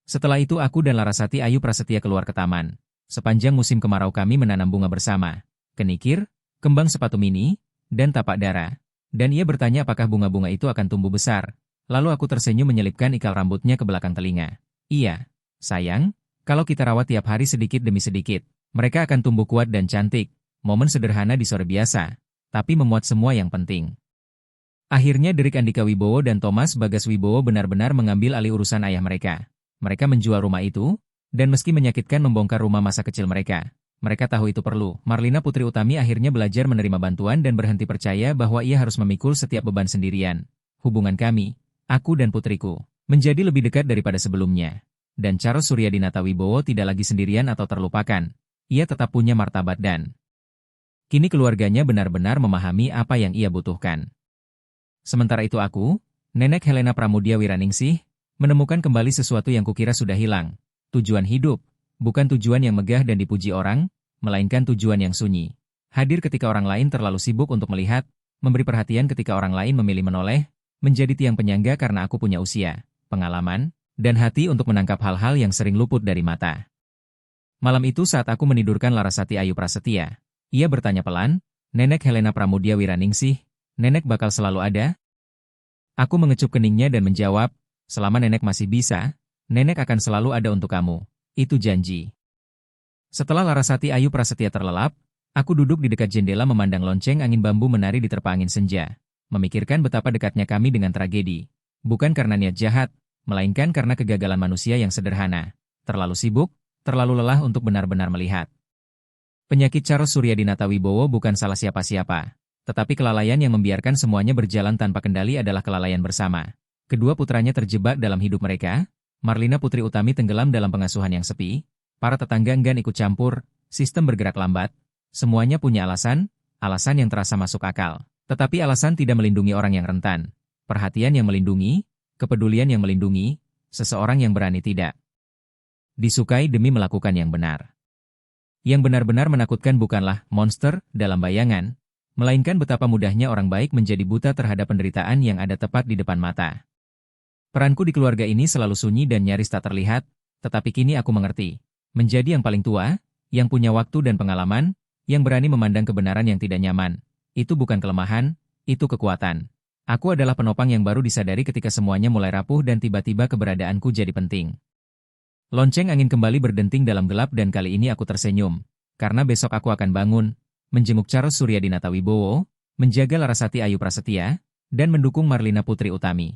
Setelah itu aku dan Larasati Ayu Prasetya keluar ke taman. Sepanjang musim kemarau kami menanam bunga bersama. Kenikir, kembang sepatu mini, dan tapak dara. Dan ia bertanya apakah bunga-bunga itu akan tumbuh besar. Lalu aku tersenyum menyelipkan ikal rambutnya ke belakang telinga. Iya, sayang, kalau kita rawat tiap hari sedikit demi sedikit, mereka akan tumbuh kuat dan cantik. Momen sederhana di sore biasa, tapi memuat semua yang penting. Akhirnya Derik Andika Wibowo dan Thomas Bagas Wibowo benar-benar mengambil alih urusan ayah mereka. Mereka menjual rumah itu, dan meski menyakitkan membongkar rumah masa kecil mereka, mereka tahu itu perlu. Marlina Putri Utami akhirnya belajar menerima bantuan dan berhenti percaya bahwa ia harus memikul setiap beban sendirian. Hubungan kami, aku dan putriku, menjadi lebih dekat daripada sebelumnya. Dan Charles Suryadinata Wibowo tidak lagi sendirian atau terlupakan. Ia tetap punya martabat dan kini keluarganya benar-benar memahami apa yang ia butuhkan. Sementara itu aku, Nenek Helena Pramudia Wiraningsih, menemukan kembali sesuatu yang kukira sudah hilang. Tujuan hidup, bukan tujuan yang megah dan dipuji orang, melainkan tujuan yang sunyi. Hadir ketika orang lain terlalu sibuk untuk melihat, memberi perhatian ketika orang lain memilih menoleh, menjadi tiang penyangga karena aku punya usia, pengalaman, dan hati untuk menangkap hal-hal yang sering luput dari mata. Malam itu saat aku menidurkan Larasati Ayu Prasetya, ia bertanya pelan, Nenek Helena Pramudia Wiraningsih, Nenek bakal selalu ada? Aku mengecup keningnya dan menjawab, selama Nenek masih bisa, Nenek akan selalu ada untuk kamu. Itu janji. Setelah Larasati Ayu Prasetya terlelap, aku duduk di dekat jendela memandang lonceng angin bambu menari di terpa angin senja, memikirkan betapa dekatnya kami dengan tragedi. Bukan karena niat jahat, melainkan karena kegagalan manusia yang sederhana. Terlalu sibuk, terlalu lelah untuk benar-benar melihat. Penyakit Charles Suryadinata Wibowo bukan salah siapa-siapa. Tetapi kelalaian yang membiarkan semuanya berjalan tanpa kendali adalah kelalaian bersama. Kedua putranya terjebak dalam hidup mereka, Marlina Putri Utami tenggelam dalam pengasuhan yang sepi, para tetangga enggan ikut campur, sistem bergerak lambat, semuanya punya alasan yang terasa masuk akal. Tetapi alasan tidak melindungi orang yang rentan. Perhatian yang melindungi, kepedulian yang melindungi, seseorang yang berani tidak disukai demi melakukan yang benar. Yang benar-benar menakutkan bukanlah monster dalam bayangan, melainkan betapa mudahnya orang baik menjadi buta terhadap penderitaan yang ada tepat di depan mata. Peranku di keluarga ini selalu sunyi dan nyaris tak terlihat, tetapi kini aku mengerti. Menjadi yang paling tua, yang punya waktu dan pengalaman, yang berani memandang kebenaran yang tidak nyaman. Itu bukan kelemahan, itu kekuatan. Aku adalah penopang yang baru disadari ketika semuanya mulai rapuh dan tiba-tiba keberadaanku jadi penting. Lonceng angin kembali berdenting dalam gelap dan kali ini aku tersenyum. Karena besok aku akan bangun, menjenguk Charles Suryadinata Wibowo, menjaga Larasati Ayu Prasetya, dan mendukung Marlina Putri Utami.